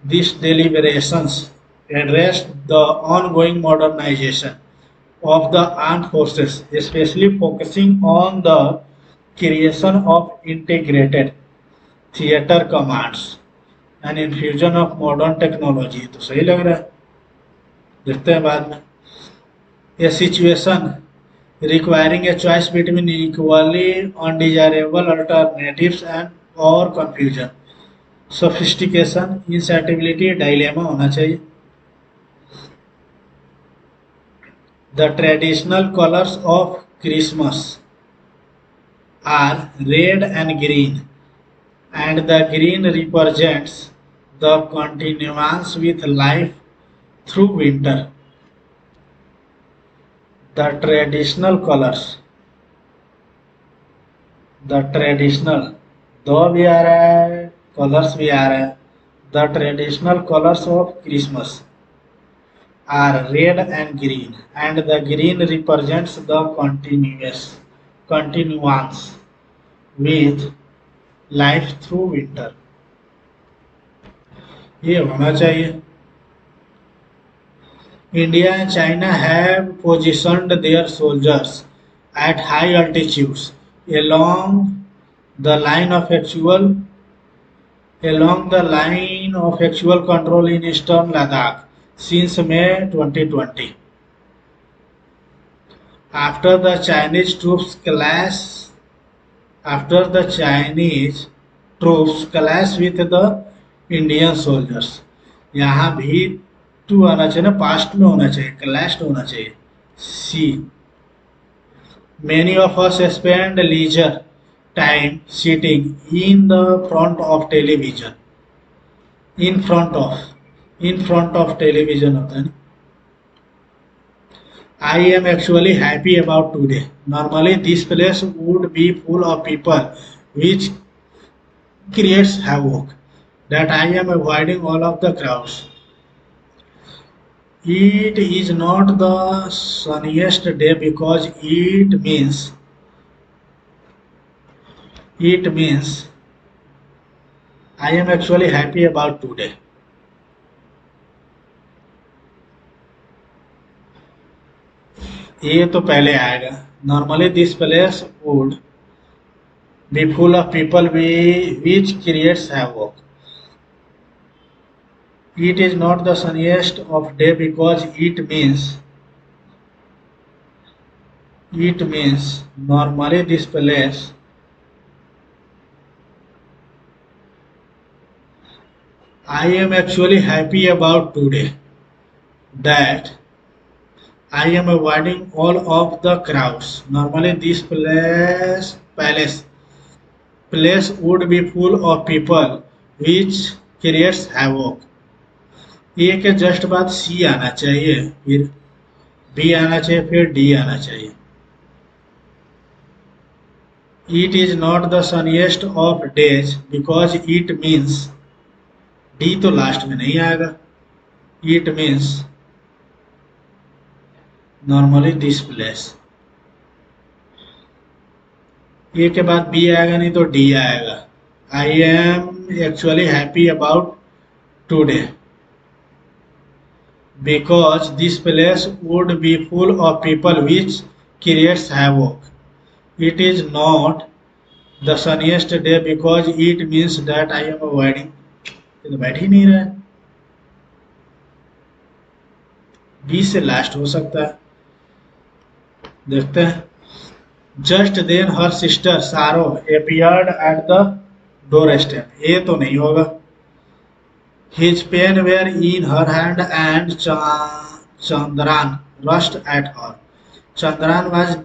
These deliberations addressed the ongoing modernization of the armed forces, especially focusing on the creation of integrated theatre commands and infusion of modern technology. तो सही लग रहा है, देखते हैं बाद में. A situation requiring a choice between equally undesirable alternatives and or confusion. Sophistication, insatiability, dilemma होना चाहिए. The traditional colors of Christmas are red and green, and the green represents the continuance with life through winter. The traditional colors, the traditional, दो भी आ रहा है, colors भी आ रहा है. The traditional colors of Christmas are red and green, and the green represents the continuance with life through winter. ये होना चाहिए. India and China have positioned their soldiers at high altitudes along the line of actual control in eastern Ladakh since May 2020. After the Chinese troops clash with the Indian soldiers. यहाँ भी टू आना चाहिए ना, पास्ट में होना चाहिए, क्लैश्ड होना चाहिए. सी. Many of us spend leisure time sitting in the front of television. In front of television होता है ना. I am actually happy about today. Normally this place would be full of people, which creates havoc. That I am avoiding all of the crowds. It is not the sunniest day because it means I am actually happy about today. ये तो पहले आएगा. Normally this place would be full of people which creates havoc. It is not the sunniest of day because it means normally this place I am actually happy about today that I am avoiding all of the crowds. Normally this place would be full of people which creates havoc. ए के जस्ट बाद सी आना चाहिए, फिर बी आना चाहिए, फिर डी आना चाहिए. It is not the sunniest of days because it means, D तो लास्ट में नहीं आएगा, it means normally this place. A के बाद बी आएगा नहीं तो डी आएगा। I am actually happy about today because this place would be full of people which creates havoc. It is not the sunniest day because it means that I am avoiding, ये तो बैठ ही नहीं रहा है। बी से लास्ट हो सकता है, देखते हैं। Just then her sister Saro appeared at the doorstep, ये तो नहीं होगा। His pen were in her hand and Chandran rushed at her, Chandran was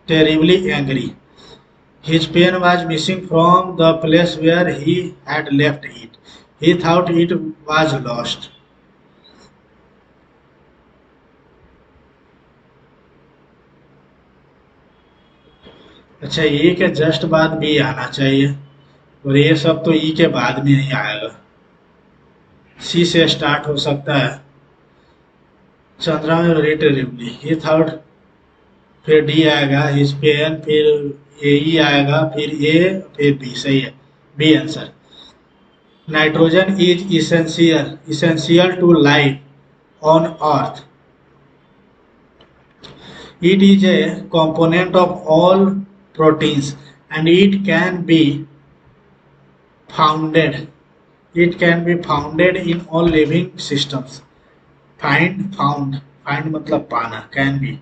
terribly angry. His pen was missing from the place where he had left it. He thought it was lost. अच्छा, ई के जस्ट बाद बी आना चाहिए और ये सब तो ई के बाद में नहीं आएगा। सी से स्टार्ट हो सकता है, चंद्रा में रिलेटिवली, ही थॉट, फिर डी आएगा, हिज पेन, फिर ए ई आएगा, फिर ए, फिर बी। सही है, B answer. Nitrogen is essential to life on earth. It is a component of all proteins and it can be founded. It can be founded in all living systems. Found मतलब पाना, can be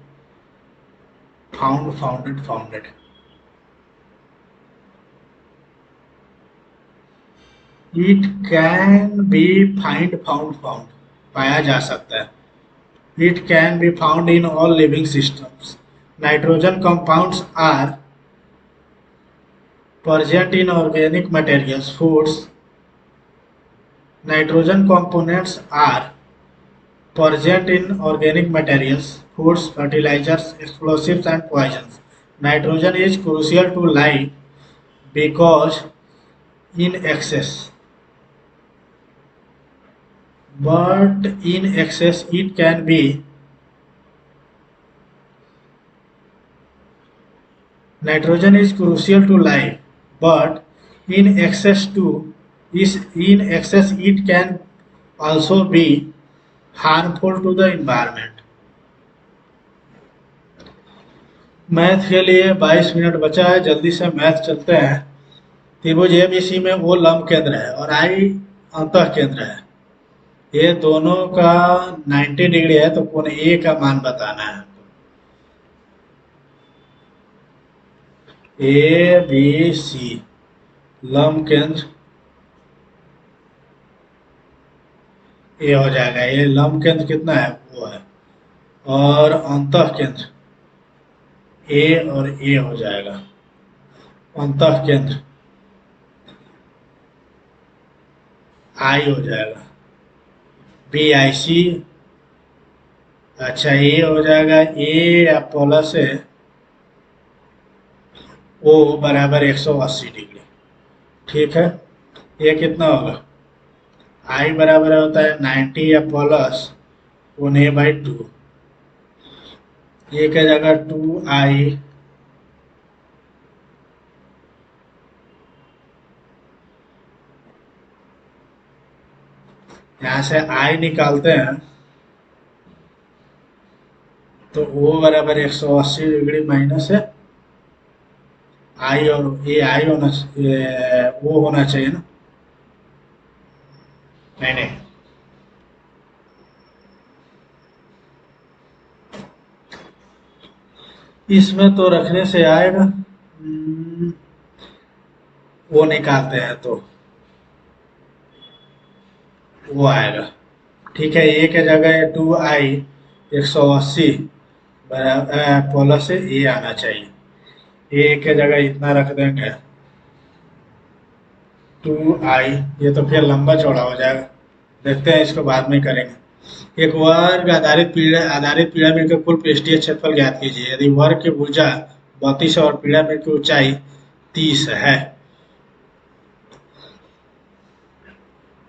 founded. It can be found, पाया जा सकता है। It can be found in all living systems. Nitrogen compounds are present in organic materials, foods. Nitrogen components are present in organic materials, foods, fertilizers, explosives and poisons. Nitrogen is crucial to life because in excess, but in excess it can be, nitrogen is crucial to life but in excess it can also be harmful to the environment. Math के लिए 22 मिनट बचा है, जल्दी से मैथ चलते हैं। त्रिभुज एबीसी में वो लंब केंद्र है और आई अंतः केंद्र है। ये दोनों का 90 डिग्री है तो कोण ए का मान बताना है। ए बी सी लंब केंद्र ए हो जाएगा। ये लंब केंद्र कितना है, वो है, और अंतः केंद्र ए और ए हो जाएगा। अंतः केंद्र आई हो जाएगा, बी आई सी। अच्छा, ए हो जाएगा, ए या प्लस है, ओ बराबर 180 डिग्री। ठीक है, ये कितना होगा, आई बराबर होता है 90 या प्लस 1/2। ये क्या जगह 2i, यहाँ से आई निकालते हैं तो ओ बराबर 180 डिग्री माइनस है आई, और ये आई होना, वो होना चाहिए ना, नहीं, इसमें तो रखने से आएगा, वो निकालते हैं तो वो आएगा। ठीक है, ए के जगह 2i 180 बराबर प्लस से ए आना चाहिए। ए के जगह इतना रख देंगे 2i, ये तो फिर लंबा चौड़ा हो जाएगा, देखते हैं, इसको बाद में करेंगे। एक वर्ग आधारित पिरामिड के कुल पृष्ठीय क्षेत्रफल ज्ञात कीजिए। यदि वर्ग की भुजा 32 और पिरामिड की ऊंचाई 30 है,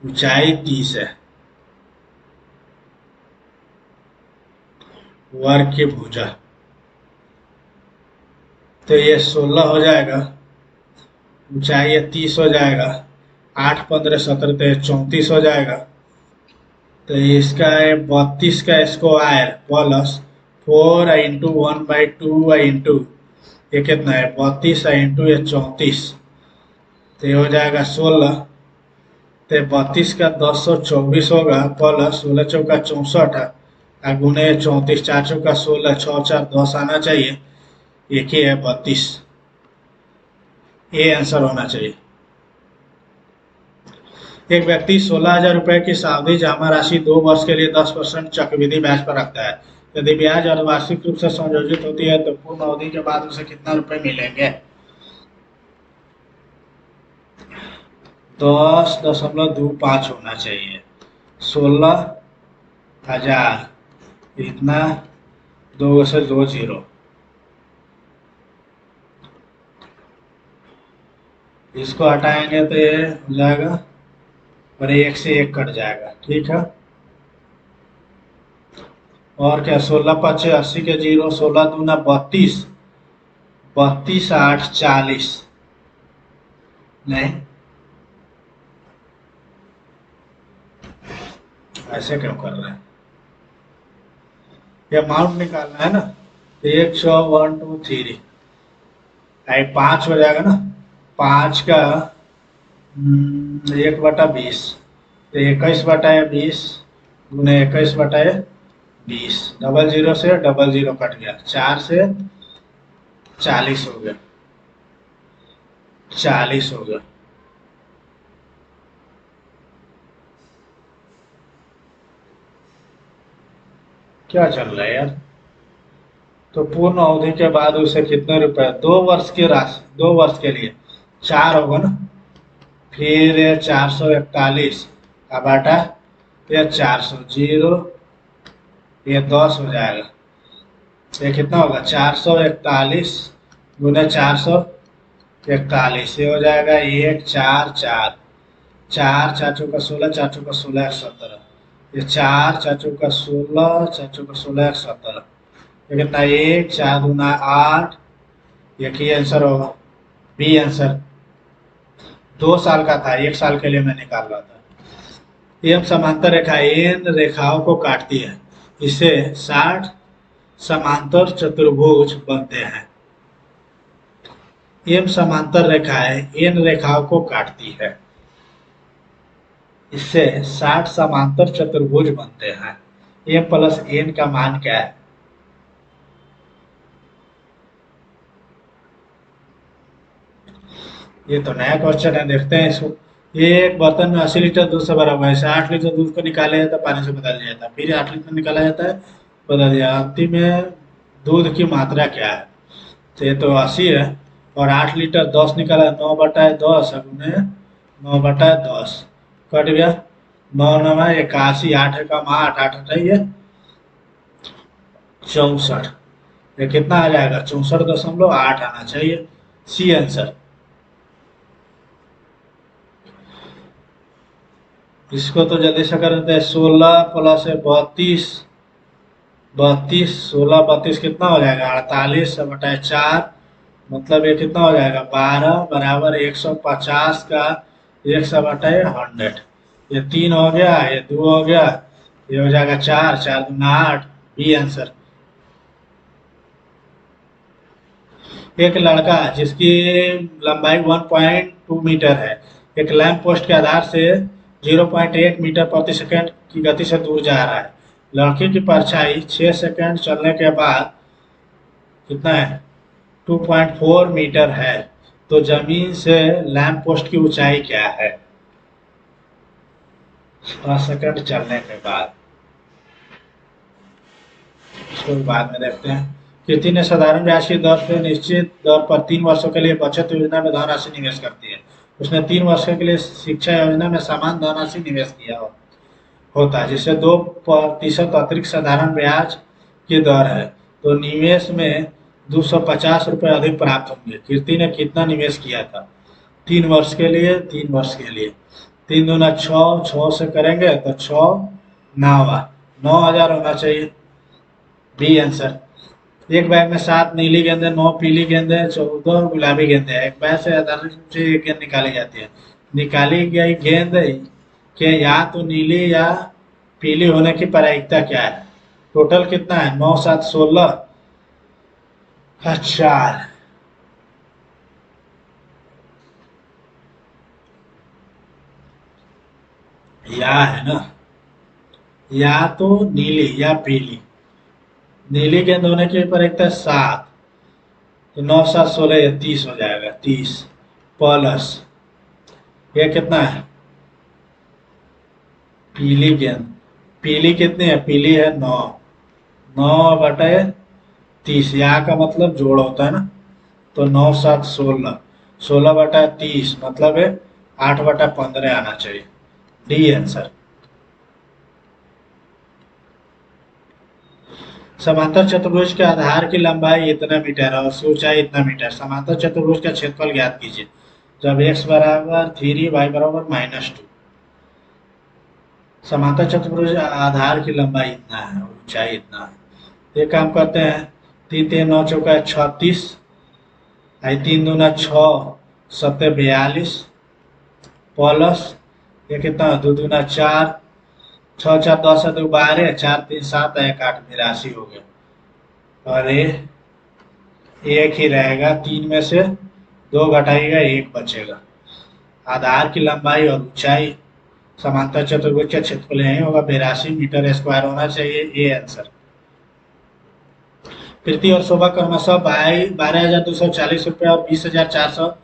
ऊंचाई 30 है, वर्ग की भुजा, तो ये 16 हो जाएगा, ऊंचाई ये 30 हो जाएगा, 8 15 17 तो ये 34 हो जाएगा। तो इसका है 32 का स्क्वायर प्लस 4 इंटू 1/2 इंटू ये कितना है 32 इंटू ये 34, तो ये हो जाएगा 16। तो 32 का 1024 होगा प्लस 16 चौका 64 है, गुने 34 4 चौका 16 6 4 10 आना चाहिए, एक ही है 32, ये आंसर होना चाहिए। एक व्यक्ति 16,000 रुपए की सावधि जमा राशि 2 वर्ष के लिए 10% चक्रवृद्धि ब्याज पर रखता है। यदि ब्याज और वार्षिक रूप से संयोजित होती है तो पूर्ण अवधि के बाद उसे कितना रुपए मिलेंगे? 10.25 होना चाहिए। 16,000 इतना 2 से 2 जीरो, इसको हटाएंगे तो ये हो जाएगा और 1 से 1 कट जाएगा, ठीक है। और क्या 16 5 80 के जीरो, 16 दूना 32, 32 8 40, नहीं ऐसे क्यों कर रहे हैं, ये अमाउंट निकालना है ना, 100 1 2 3 5 हो जाएगा ना, 5 का 1/20, तो 21/20 गुने 21/20, डबल जीरो से डबल जीरो कट गया, 4 से 40 हो गया, 40 हो गया। क्या चल रहा है यार? तो पूर्ण अवधि के बाद उसे कितने रुपए, 2 वर्ष की राशि, 2 वर्ष के लिए 4 होगा ना, फिर ये 441 का बाटा ये 400 जीरो, ये 10 हो जाएगा, ये कितना होगा 441 गुने 441, ये हो जाएगा 1 4 4, 4 4 चौका 16, 4 चौका 16 17, ये 4 4 चौका 16, 4 चौका 16 17, ये कितना 1 4 दूना 8, ये की आंसर होगा, बी आंसर। 2 साल का था, 1 साल के लिए मैं निकाल रहा था। एम समांतर रेखा इन रेखाओं को काटती है, इसे 60 समांतर चतुर्भुज बनते हैं। एम समांतर रेखाएं इन रेखाओं को काटती है, इससे 60 समांतर चतुर्भुज बनते हैं। एम प्लस एन का मान क्या है? ये तो नया क्वेश्चन है, देखते हैं इसको। ये एक बर्तन में 80 लीटर दूध से भरा हुआ है, इसे 8 लीटर दूध को निकाला जाता है, पानी से बदल दिया जाता है, फिर 8 लीटर निकाला जाता है, बदल दिया, अंतिम में दूध की मात्रा क्या है? तो ये तो 80 है, और 8 लीटर 10 निकाला, 9/10 गुने 9/10 कट गया, 9 9 81, 8 है कम 8 8 हटाइए 64, ये कितना आ जाएगा 64.8 आना चाहिए, सी आंसर। इसको तो जल्दी से कर देते हैं, 16 प्लस 32, 32 16 32 कितना हो जाएगा 48/4, मतलब ये कितना हो जाएगा 12 बराबर 150 का 100/100, ये 3 हो गया, ये 2 हो गया, ये हो जाएगा 4 4 दूना 8, बी आंसर। एक लड़का जिसकी लंबाई 1.2 मीटर है, एक लैंप पोस्ट के आधार से 0.8 मीटर प्रति सेकंड की गति से दूर जा रहा है। लड़के की परछाई 6 सेकंड चलने के बाद कितना है 2.4 मीटर है, तो जमीन से लैंप पोस्ट की ऊंचाई क्या है 5 सेकंड चलने के बाद? इसको बाद में देखते हैं। कृति ने साधारण ब्याज की दर से निश्चित दर पर 3 वर्षों के लिए बचत योजना में धनराशि निवेश करती है। उसने 3 वर्षों के लिए शिक्षा योजना में समान धनराशि निवेश किया होता है, जिससे 2% अतिरिक्त साधारण ब्याज की दर है। तो निवेश में 250 रुपये अधिक प्राप्त होंगे। कीर्ति ने कितना निवेश किया था? 3 वर्ष के लिए, 3 वर्ष के लिए। 3 दूना 6, 6 से करेंगे तो 6 9 9,000 होना चाहिए। B answer. एक बैग में 7 नीली गेंदें, 9 पीली गेंदें, 14 गुलाबी गेंदें। एक बैग से आधारित रूप से एक गेंद निकाली जाती है। निकाली गई गेंद के या तो नीली या पीली होने की प्रायिकता क्या है? टोटल कितना है? 9 7 16 4। या है ना, या तो नीली या पीली। नीली गेंद होने की प्रायिकता 7, तो 9 7 16 या 30 हो जाएगा। 30 प्लस ये कितना है? पीली गेंद। पीली कितनी है? पीली है 9। 9/30। यहाँ का मतलब जोड़ होता है ना, तो 9 7 16, 16/30 मतलब है 8/15 आना चाहिए। D answer. समांतर चतुर्भुज के आधार की लंबाई इतना मीटर और उसकी ऊंचाई इतना मीटर। समांतर चतुर्भुज का क्षेत्रफल ज्ञात कीजिए। जब x बराबर 3, y बराबर -2। समांतर चतुर्भुज आधार की लंबाई इतना है और ऊंचाई इतना है। एक काम करते हैं, 3 3 9 चौका 36, 3 दूना 6 7 42 प्लस ये कितना? 2 दूना 4, 6 4 10 2 12, 4 3 7 1 8 82 हो गया। और ये एक ही रहेगा, 3 में से 2 घटाइएगा 1 बचेगा। आधार की लंबाई और ऊंचाई समांतर चतुर्भुज का क्षेत्रफल यही होगा, 82 मीटर स्क्वायर होना चाहिए। A answer. प्रीति और शोभा क्रमशः 12,240 रुपये और 20,400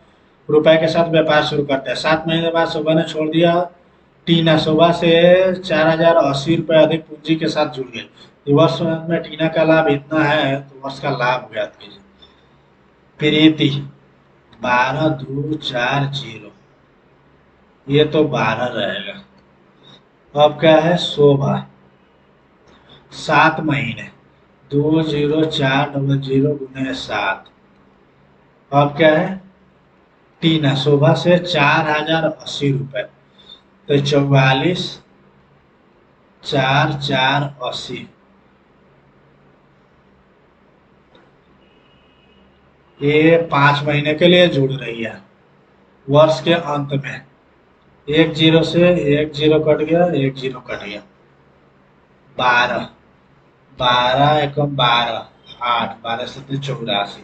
रुपये के साथ व्यापार शुरू करते हैं। 7 महीने बाद शोभा ने छोड़ दिया। टीना शोभा से 4,080 रुपये अधिक पूंजी के साथ जुड़ गई। वर्ष में टीना का लाभ इतना है, तो वर्ष का लाभ ज्ञात कीजिए। प्रीति 12,240, ये तो 12 रहेगा। अब क्या है? शोभा 7 महीने, 2,0400 गुने 7। अब क्या है? टीना शोभा से 4,080 रुपये, तो 44 4 4 80। ये 5 महीने के लिए जुड़ रही है। वर्ष के अंत में 1 0 से 1 0 कट गया, 1 0 कट गया। 12 12 एकम 12 8, 12 से 84।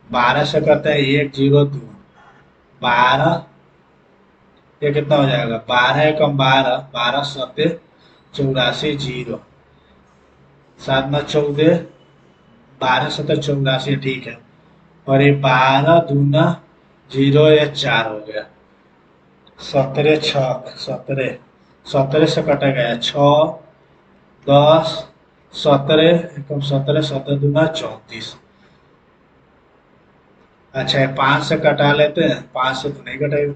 12 से करते हैं 1 0 2, 12 ये कितना हो जाएगा? 12 एकम 12, 12 7 84 0, 7 9 14, 12 7 84 ठीक है। और ये 12 दूना 0 या 4 हो गया। 17 6 17, 17 से कटा गया 6 10 17 एकम 17, 17 दूना 34। अच्छा है, 5 से कटा लेते हैं, 5 से तो नहीं कटेगा।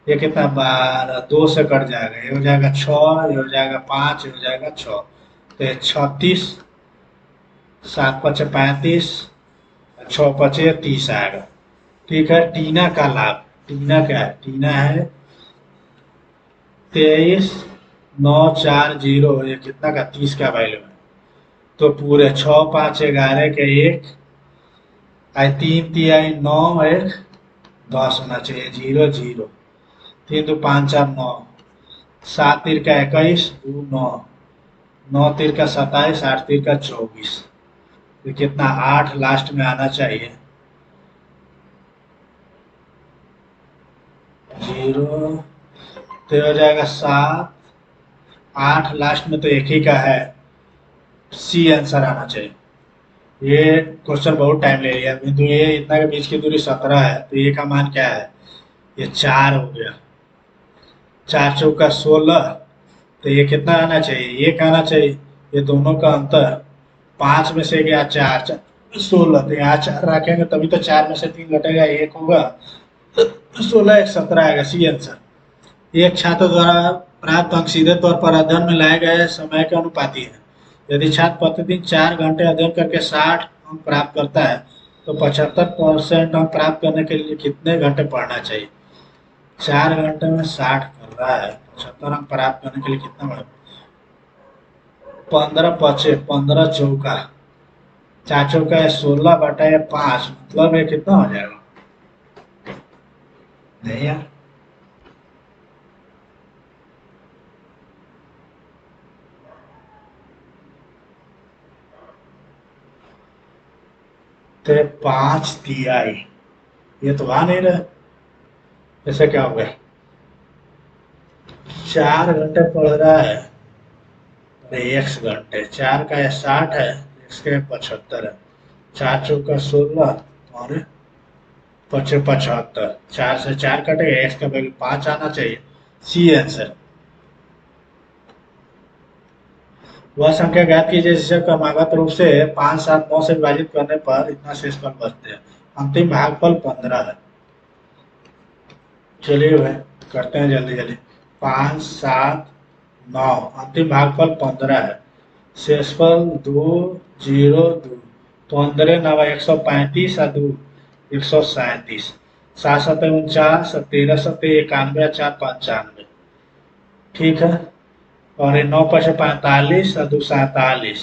ये कितना? 12, 2 से कट जाएगा, ये हो जाएगा 6, ये हो जाएगा 5, ये हो जाएगा 6, तो ये 36, 7 5 35, 6 5 30 आएगा। ठीक है। टीना का लाभ, टीना क्या है? टीना है 23,940, ये कितना का? 30 का वैल्यू है, तो पूरे 6 5 11 के 1, 3 3 9 1 10 होना चाहिए। 0 0, 3 2 5 4 9, 7 3 का 21 2 9, 9 3 का 27, 8 3 का 24, तो कितना? 8 लास्ट में आना चाहिए। 0 तो हो जाएगा 7 8 लास्ट में, तो एक ही का है। सी आंसर आना चाहिए। ये क्वेश्चन बहुत टाइम ले लिया, बिंदु ये इतना के बीच की दूरी 17 है, तो ये का मान क्या है? ये 4 हो गया। 4 चौका 16, तो ये कितना आना चाहिए? 1 आना चाहिए। ये दोनों का अंतर 5 में से गया 4 16, तो यहाँ 4 रखेंगे तभी तो 4 में से 3 घटेगा, 1 होगा, 16 1 17 आएगा। C answer. एक छात्र द्वारा प्राप्त अंक सीधे तौर पर अध्ययन में लाए गए समय के अनुपाती है। यदि छात्र प्रतिदिन 4 घंटे अध्ययन करके 60 अंक प्राप्त करता है तो 75% अंक प्राप्त करने के लिए कितने घंटे पढ़ना चाहिए? 4 घंटे में 60 कर रहा है, 75 अंक प्राप्त करने के लिए कितना पढ़ना? 15 पचे 15 चौका, 4 चौका है 16/5, मतलब ये कितना हो जाएगा? नहीं यार, तो 5 तिहाई, ये तो आ नहीं रहा। ऐसे क्या हो गया? 4 घंटे पढ़ रहा है, अरे एक्स घंटे, 4 का 60 है, एक्स का 75 है, 4 चौका 16 और 5 75, 4 से 4 कटेगा, एक्स का वैल्यू 5 आना चाहिए। C answer. वह संख्या ज्ञात कीजिए जिसे क्रमागत रूप से 5, 7, 9 से विभाजित करने पर इतना शेषफल बचते हैं। अंतिम भागफल 15 है। चलिए भाई, करते हैं जल्दी जल्दी। 5, 7, 9, अंतिम भागफल 15 है। शेषफल 2, 0, 2, 15 नवा 135 और 2 137, 7 सत्ते 49, 13 सत्ते 91, 4 95। ठीक है, और 9 पचे 45 और 2 47,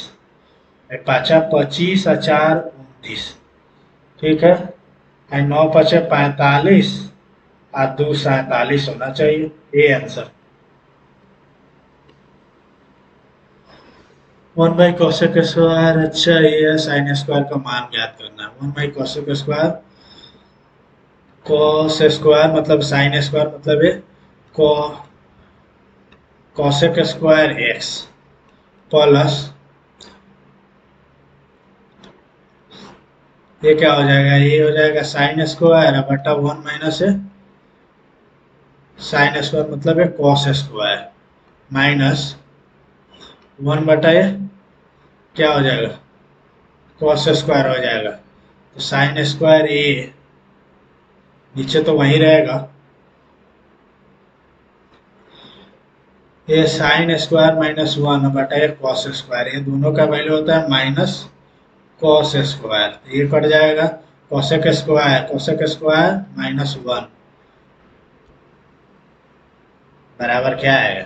पाँचा 25 और 4 29। ठीक है, 9 पचे 45 और 2 47 होना चाहिए, ये आंसर। 1/cos², अच्छा ये sin² का मान ज्ञात करना है। 1/cos², cos² मतलब sin² मतलब है cos²x प्लस, ये क्या हो जाएगा? ये हो जाएगा sin² बटा 1 माइनस है sin² मतलब है cos² माइनस 1 बटा क्या हो जाएगा? cos² हो जाएगा। तो sin²a नीचे तो वही रहेगा, ये sin² माइनस 1/cos², ये दोनों का वैल्यू होता है माइनस cos², ये कट जाएगा। cos² माइनस 1 बराबर क्या आएगा?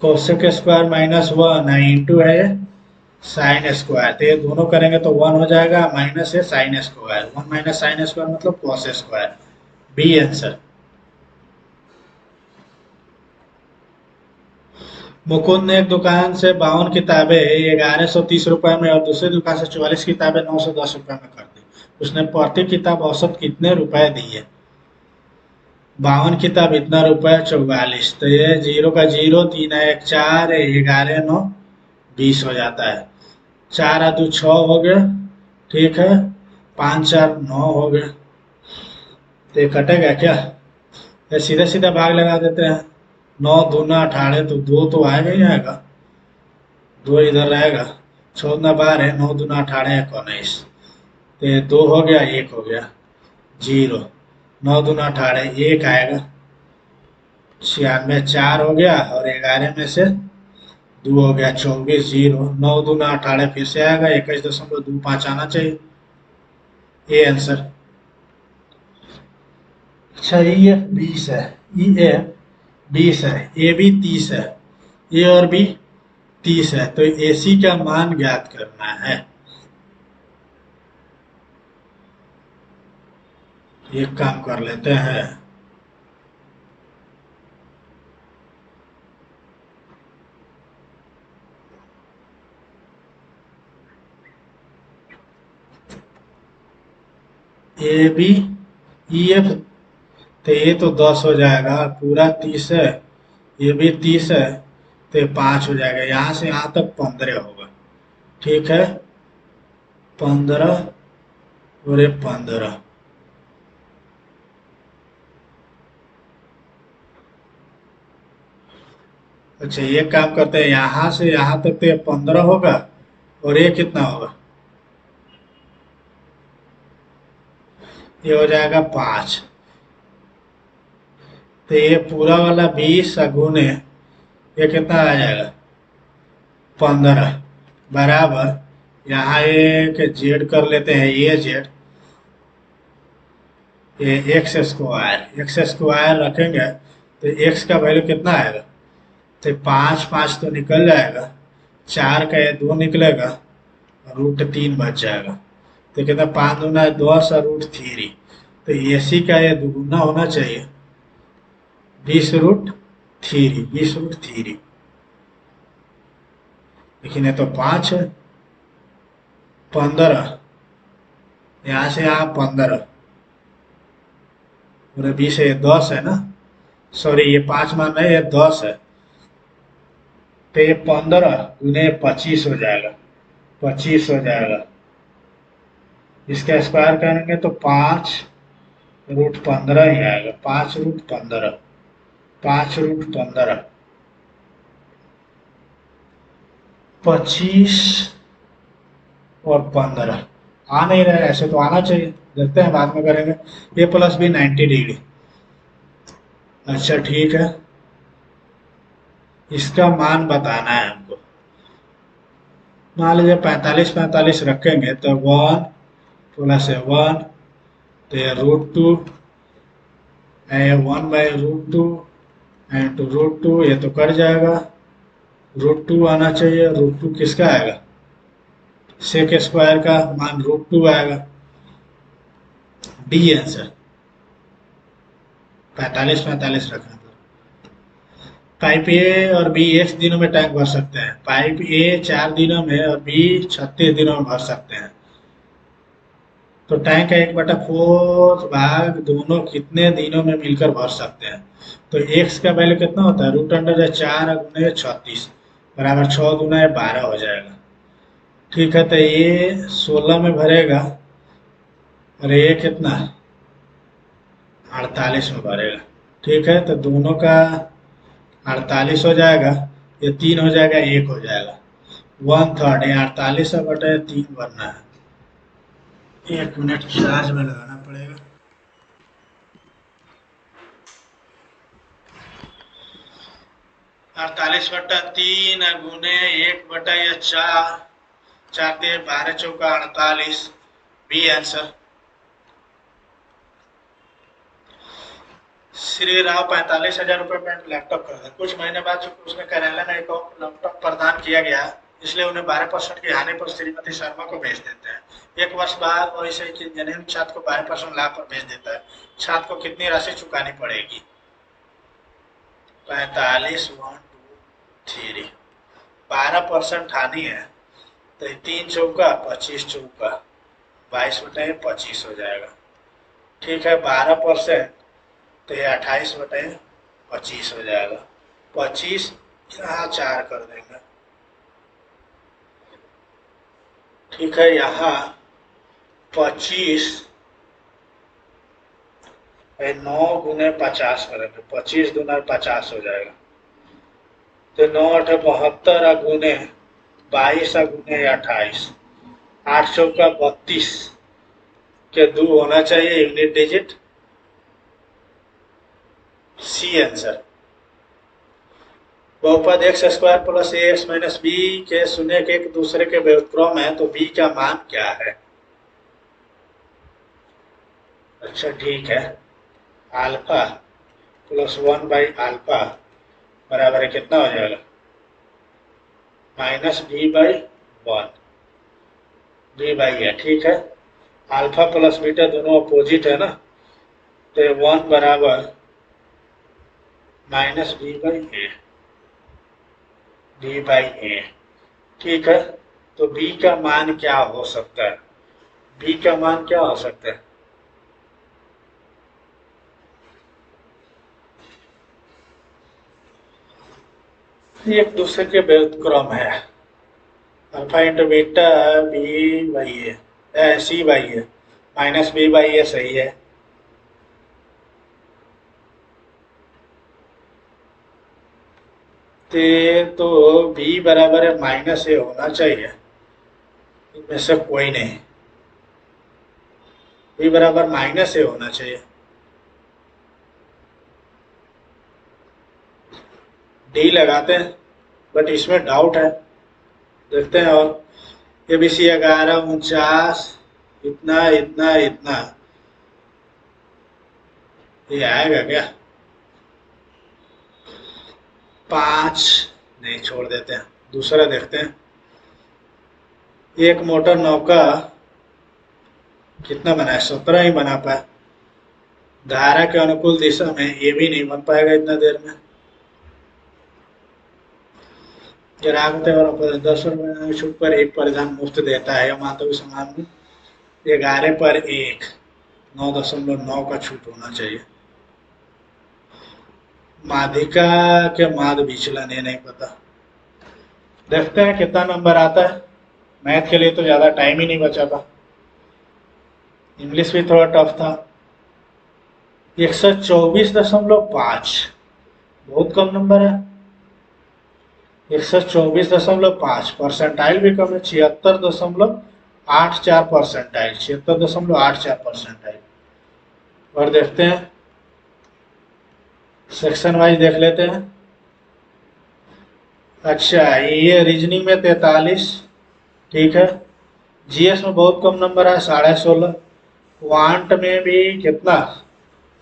cos² माइनस 1 इंटू है sin², तो ये दोनों करेंगे तो 1 हो जाएगा, माइनस है sin², 1 माइनस sin² मतलब cos², बी आंसर। मुकुंद ने एक दुकान से 52 किताबें 1130 रुपए में और दूसरी दुकान से 44 किताबें 910 रुपए में खरीदी। उसने प्रति किताब औसत कितने रुपए दिए? 52 किताब इतना रुपए 44, तो ये 0 का 0, 3 1 4, 11 9 20 हो जाता है। 4 और 2 6 हो गया, ठीक है, 5 4 9 हो गया, तो ये कटेगा क्या? ये सीधा सीधा भाग लगा देते हैं। 9 दूना 18, तो 2 तो आएगा ही आएगा, 2 इधर रहेगा, 6 दूना 12, 9 दूना 18 19, तो ये 2 हो गया, 1 हो गया, 0, 9 दूना 18 1 आएगा, 96 4 हो गया, और 11 में से 2 हो गया 24, 0, 9 दूना 18 फिर से आएगा, 21.25 आना चाहिए, ये आंसर। अच्छा, ये 20 है, ये 20 है, ये भी 30 है, ये और भी 30 है, तो AC का मान ज्ञात करना है। एक काम कर लेते हैं, AB EF, तो ये तो 10 हो जाएगा, पूरा 30 है, ये भी 30 है, तो ये 5 हो जाएगा, यहाँ से यहाँ तक 15 होगा। ठीक है, 15 और ये 15, अच्छा ये काम करते हैं, यहाँ से यहाँ तक तो ये 15 होगा, और ये कितना होगा? ये हो जाएगा 5, तो ये पूरा वाला 20 गुने ये कितना आ जाएगा 15 बराबर। यहाँ एक जेड कर लेते हैं, ये जेड, ये एक्स स्क्वायर रखेंगे तो एक्स का वैल्यू कितना आएगा, तो 5 5 तो निकल जाएगा, 4 का ये 2 निकलेगा, √3 बच जाएगा। तो कितना 5 दूना 10 और √3, तो एसी का ये दुगुना होना चाहिए 20√3। लेकिन ये तो 5 है, 15, यहाँ से यहाँ 15, पूरे 20 है, ये 10 है ना, सॉरी ये 5 मान रहे हैं, ये 10 है। तो ये 15 गुने 25 हो जाएगा, 25 हो जाएगा। इसका स्क्वायर करेंगे तो 5√15 ही आएगा, 5√15, 5√15, 25 और 15 आ नहीं रहा है, ऐसे तो आना चाहिए, देखते हैं बाद में करेंगे। ए प्लस बी 90 डिग्री। अच्छा ठीक है, इसका मान बताना है हमको। मान लीजिए 45 45 रखेंगे तो 1 प्लस 1, तो ये √2 है, 1/√2 एंड √2, ये तो कट जाएगा, √2 आना चाहिए, √2 किसका आएगा, सेक स्क्वायर का मान √2 आएगा। डी आंसर 45 45 रखना। पाइप ए और बी एक दिनों में टैंक भर सकते हैं, पाइप ए 4 दिनों में और बी 36 दिनों में भर सकते हैं। तो टैंक का 1/4 भाग दोनों कितने दिनों में मिलकर भर सकते हैं। तो एक्स का वैल्यू कितना होता है, √4 गुने 36 बराबर 6 दूना 12 हो जाएगा। ठीक है, तो ये 16 में भरेगा और ये कितना 48 में भरेगा। ठीक है, तो दोनों का 48 हो जाएगा, ये 3 हो जाएगा, 1 हो जाएगा, 1/3। ये 48 बटे 3 बनना है। 1 मिनट चार्ज में लगाना पड़ेगा। 48/3 गुने 1/4, 4×12 = 48, बी आंसर। श्री राव 45,000 रुपये में लैपटॉप खरीदा, कुछ महीने बाद चूंकि उसने कार्यालय में एक और लैपटॉप प्रदान किया गया, इसलिए उन्हें 12% की हानि पर श्रीमती शर्मा को भेज देते हैं। 1 वर्ष बाद वैसे ही इंजीनियरिंग छात्र को 12% लाभ पर भेज देता है। छात्र को कितनी राशि चुकानी पड़ेगी, 45 1 2 3, 12% हानि है, तो 3 चौका 25 चौका 22/25 हो जाएगा। ठीक है, 12%, तो ये 28/25 हो जाएगा। 25 यहाँ 4 कर देंगे। ठीक है, यहाँ 25 9 गुने 50 करेंगे, 25 दूना 50 हो जाएगा। तो 9 8 72 गुने 22 गुने 28, 8 चौका 32 के 2 होना चाहिए यूनिट डिजिट, सी आंसर। बहुपद x² plus ax minus B के शून्य के एक दूसरे के व्युत्क्रम है, तो b का मान क्या है। अच्छा ठीक है, अल्फा प्लस 1/α बराबर है कितना हो जाएगा, -b/1, b/a। ठीक है, अल्फा प्लस बीटा दोनों अपोजिट है ना, तो 1 बराबर -b/a, b/a। ठीक है, तो b का मान क्या हो सकता है, b का मान क्या हो सकता है, एक दूसरे के व्युत्क्रम है, alpha into beta b/a, c/a, -b/a सही है। तो b बराबर है -a होना चाहिए, इनमें से कोई नहीं, b बराबर -a होना चाहिए। डी लगाते हैं, बट इसमें डाउट है, देखते हैं। और ABC 11 49, इतना इतना इतना, ये आएगा क्या? 5 नहीं, छोड़ देते हैं, दूसरा देखते हैं। एक मोटर नौका कितना बना है? 17 ही बना पाया। धारा के अनुकूल दिशा में ये भी नहीं बन पाएगा इतना देर में। ग्राहक और 10 रुपये छूट पर एक परिधान मुफ्त देता है, माधव समान में 11 पर 1, 9.9 का छूट होना चाहिए। माधिका के माध विचलन, ये नहीं पता, देखते हैं कितना नंबर आता है। मैथ के लिए तो ज़्यादा टाइम ही नहीं बचा था। इंग्लिश भी थोड़ा टफ था। 124.5, बहुत कम नंबर है। 124.5, परसेंटाइल भी कम है, 76.84 परसेंटाइल, 76.84 परसेंटाइल। और देखते हैं सेक्शन वाइज, देख लेते हैं। अच्छा, ये रीजनिंग में 43, ठीक है। GS में बहुत कम नंबर है, 16.5। क्वांट में भी कितना?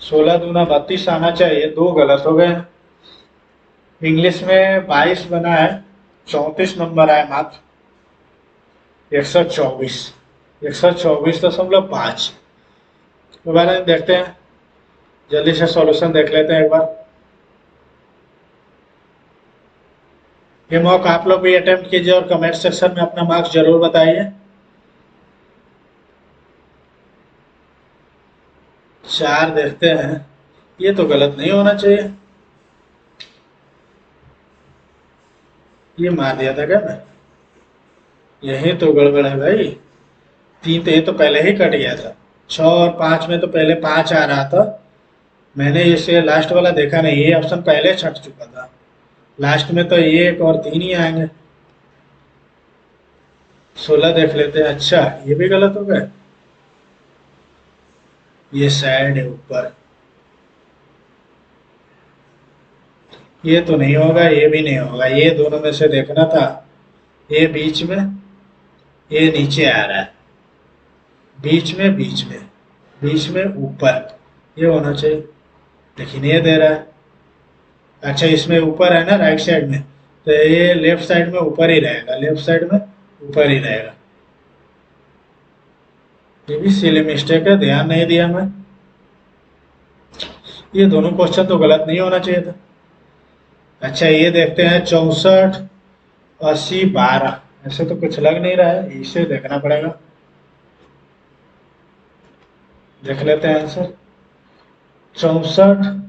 16 दूना 32 आना चाहिए, 2 गलत हो गए। इंग्लिश में 22 बना है, 34 नंबर आए मात्र। 124, 124.5। दोबारा देखते हैं, जल्दी से सॉल्यूशन देख लेते हैं एक बार। ये मॉक आप लोग भी अटेम्प्ट कीजिए और कमेंट सेक्शन में अपना मार्क्स जरूर बताइए। 4 देखते हैं, ये तो गलत नहीं होना चाहिए, ये मार दिया था क्या मैं? यही तो गड़बड़ है भाई। 3 तो ये तो पहले ही कट गया था। 6 और 5 में तो पहले 5 आ रहा था, मैंने इसे लास्ट वाला देखा नहीं, ये ऑप्शन पहले छट चुका था। लास्ट में तो 1 और 3 ही आएंगे। 16 देख लेते हैं। अच्छा, ये भी गलत हो गया, ये साइड है ऊपर, ये तो नहीं होगा, ये भी नहीं होगा, ये दोनों में से देखना था। ये बीच में, ये नीचे आ रहा है, बीच में बीच में बीच में ऊपर, ये होना चाहिए, लेकिन ये दे रहा है। अच्छा, इसमें ऊपर है ना राइट साइड में, तो ये लेफ्ट साइड में ऊपर ही रहेगा, लेफ्ट साइड में ऊपर ही रहेगा। ये भी सिली मिस्टेक है, ध्यान नहीं दिया मैं। ये दोनों क्वेश्चन तो गलत नहीं होना चाहिए था। अच्छा, ये देखते हैं 64, 80, 12, ऐसे तो कुछ लग नहीं रहा है, इसे देखना पड़ेगा। देख लेते हैं आंसर। 64,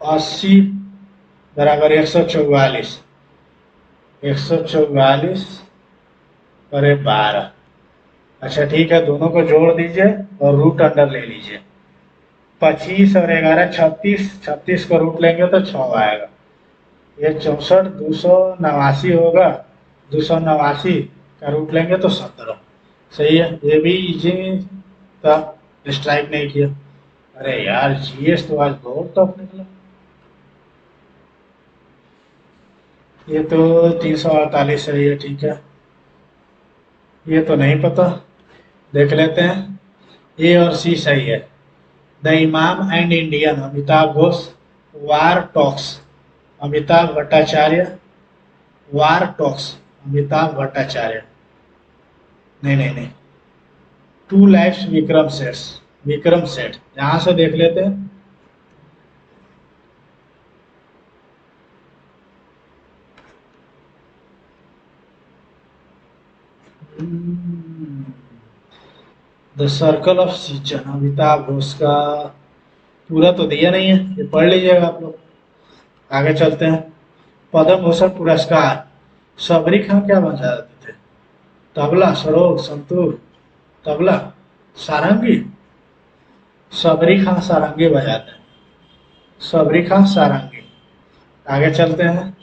80 बराबर 144, 144 और 12। अच्छा ठीक है, दोनों को जोड़ दीजिए और रूट अंडर ले लीजिए। 25 और 11 36, 36 का रूट लेंगे तो 6 आएगा। ये 64 289 होगा, 289 का रूट लेंगे तो 17। सही है, ये भी इजी था, स्ट्राइक नहीं किया। अरे यार, GS तो आज बहुत टफ निकला। ये तो 348 सही है, ठीक है। ये तो नहीं पता, देख लेते हैं। ए और सी सही है। The Imam and Indian, Amitabh Ghosh. War talks, Amitabh Bhattacharya. War talks, Amitabh Bhattacharya. नहीं नहीं नहीं, टू लाइफ्स विक्रम सेठ, विक्रम सेठ, यहां से देख लेते हैं। The circle off season, Amitabh Ghosh का पूरा तो दिया नहीं है, ये पढ़ लीजिएगा आप लोग। आगे चलते हैं। पद्म भूषण पुरस्कार सबरी खान क्या बन जाते थे? तबला, सरोद, संतूर, तबला, सारंगी। सबरी खान सारंगी बजाते हैं, सबरी खान सारंगी। आगे चलते हैं।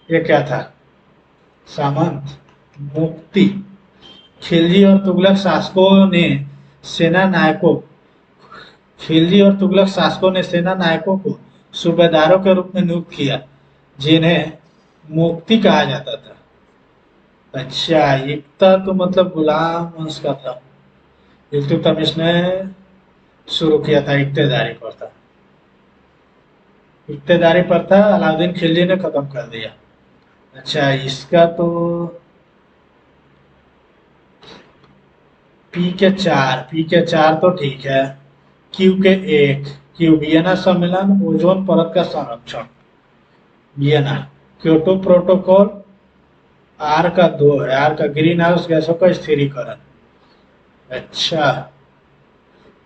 ये क्या था? सामंत, मुक्ति। खिलजी और तुगलक शासकों ने सेना नायकों खिलजी और तुगलक शासकों ने सेना नायकों को सूबेदारों के रूप में नियुक्त किया। जिन्हें मुक्ति कहा जाता था। अच्छा, एकता तो मतलब गुलाम वंश का था। इल्तुतमिश ने शुरू किया था इक्तेदारी पर था। इक्तेदारी पर था, अलाउद्दीन खिलजी ने खत्म कर दिया। अच्छा, इसका तो पी के चार तो ठीक है। क्यू के 1, क्यू वियना सम्मेलन, ओजोन परत का संरक्षण, वियना। क्योटो प्रोटोकॉल, आर का 2 है, आर का ग्रीन हाउस गैसों का स्थिरीकरण। अच्छा,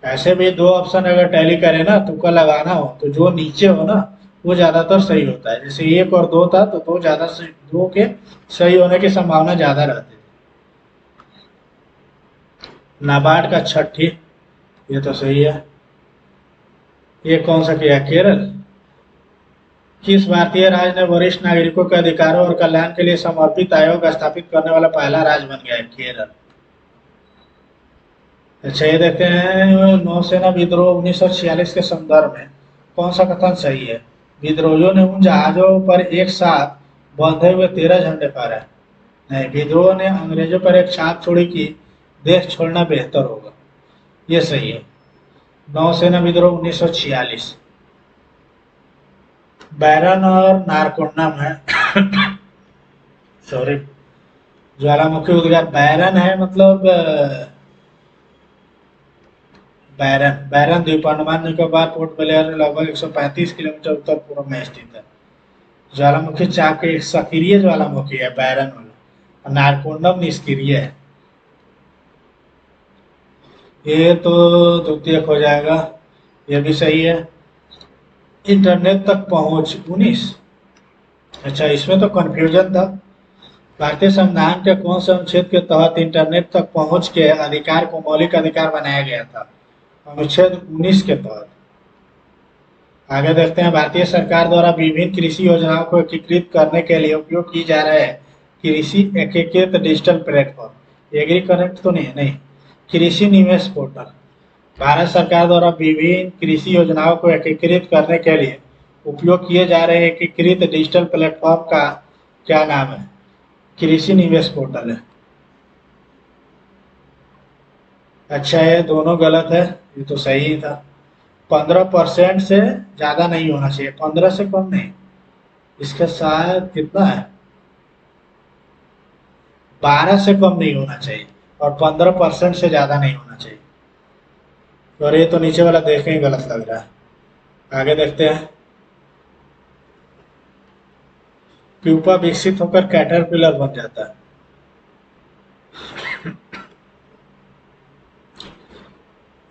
ऐसे भी 2 ऑप्शन अगर टैली करे ना, तुक्का लगाना हो तो जो नीचे हो ना वो ज्यादातर सही होता है। जैसे 1 और 2 था तो 2 के सही होने की संभावना ज्यादा रहती है। नाबार्ड का 6ठी, ये तो सही है। ये कौन सा किया, केरल? किस भारतीय राज्य ने वरिष्ठ नागरिकों के अधिकारों और कल्याण के लिए समर्पित आयोग स्थापित करने वाला पहला राज्य बन गया है? केरल। अच्छा, ये देखते हैं, नौसेना विद्रोह 1946 के संदर्भ में कौन सा कथन सही है? विद्रोहियों ने उन जहाजों पर एक साथ बंधे हुए 13 झंडे फहराए। नहीं, विद्रोह ने अंग्रेजों पर एक छाप छोड़ी कि देश छोड़ना बेहतर होगा। ये सही है। नौसेना विद्रोह 1946। बैरन और नारकोंडा में सॉरी, ज्वालामुखी उद्गार बैरन है, मतलब बैरन बैरन द्वीप अंडमान निकोबार पोर्ट ब्लेयर लगभग 135 किलोमीटर उत्तर पूर्व में स्थित है। ज्वालामुखी चाप के एक सक्रिय ज्वालामुखी है बैरन वाला, नारकोंडम निष्क्रिय है। ये तो द्वितीयक हो जाएगा। ये भी सही है। इंटरनेट तक पहुंच 19। अच्छा, इसमें तो कंफ्यूजन था। भारतीय संविधान के कौन से अनुच्छेद के तहत इंटरनेट तक पहुंच के अधिकार को मौलिक अधिकार बनाया गया था? अनुच्छेद 19 के तहत। आगे देखते हैं, भारतीय सरकार द्वारा विभिन्न कृषि योजनाओं को एकीकृत करने के लिए उपयोग की जा रहे कृषि एकीकृत डिजिटल प्लेटफॉर्म, एग्री कनेक्ट तो नहीं है, नहीं, कृषि निवेश पोर्टल। भारत सरकार द्वारा विभिन्न कृषि योजनाओं को एकीकृत करने के लिए उपयोग किए जा रहे एकीकृत डिजिटल प्लेटफॉर्म का क्या नाम है? कृषि निवेश पोर्टल है। अच्छा, ये दोनों गलत है, ये तो सही ही था। 15% से ज्यादा नहीं होना चाहिए, 15 से कम नहीं। इसका शायद कितना है, 12 से कम नहीं होना चाहिए और 15% से ज्यादा नहीं होना चाहिए। और ये तो नीचे वाला देख के ही गलत लग रहा है। आगे देखते हैं, प्यूपा विकसित होकर कैटरपिलर बन जाता है।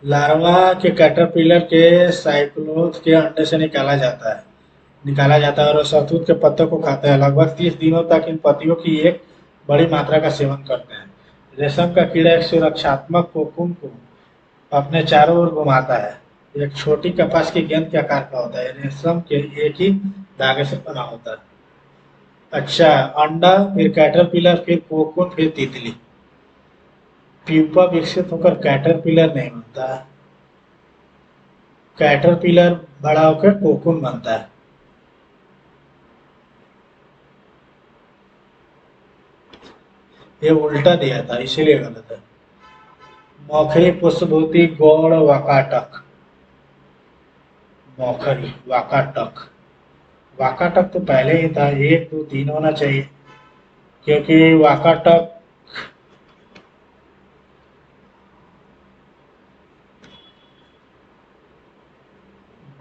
लार्वा के कैटरपिलर के साइक्लोज के अंडे से निकाला जाता है और शहतूत के पत्तों को खाते हैं। लगभग 30 दिनों तक इन पत्तियों की एक बड़ी मात्रा का सेवन करते हैं। रेशम का कीड़ा एक सुरक्षात्मक कोकून को अपने चारों ओर घुमाता है। एक छोटी कपास की गेंद के आकार का होता है, रेशम के एक ही धागे से बना होता है। अच्छा, अंडा, फिर कैटरपिलर, फिर कोकून, फिर तितली। प्यूपा विकसित होकर कैटरपिलर नहीं बनता, कैटरपिलर बड़ा होकर कोकून बनता है। ये उल्टा दिया था इसीलिए गलत है। मौखरी, पुष्पभूति, गौड़, वाकाटक। मौखरी, वाकाटक। वाकाटक तो पहले ही था, 1 2 3 होना चाहिए, क्योंकि वाकाटक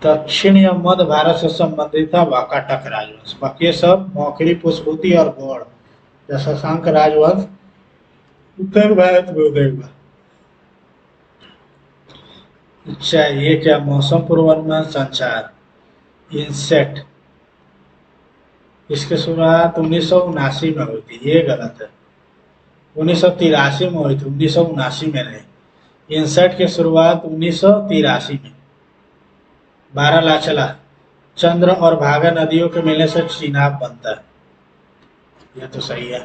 दक्षिण या मध्य भारत से संबंधित था। वाकाटक राजवंश, बाकी सब मौखरी, पुष्पभूति और गौड़ या शशांक राजवंश उत्तर भारत में उदय हुआ। अच्छा, ये क्या, मौसम पूर्वानुमान संचार, इंसेट। इसकी शुरुआत 1979 में हुई थी, ये गलत है। 1983 में हुई थी, 1979 में नहीं। इंसेट की शुरुआत 1983 में। 12 चंद्र और भागा नदियों के मिलने से चिनाब बनता है, यह तो सही है।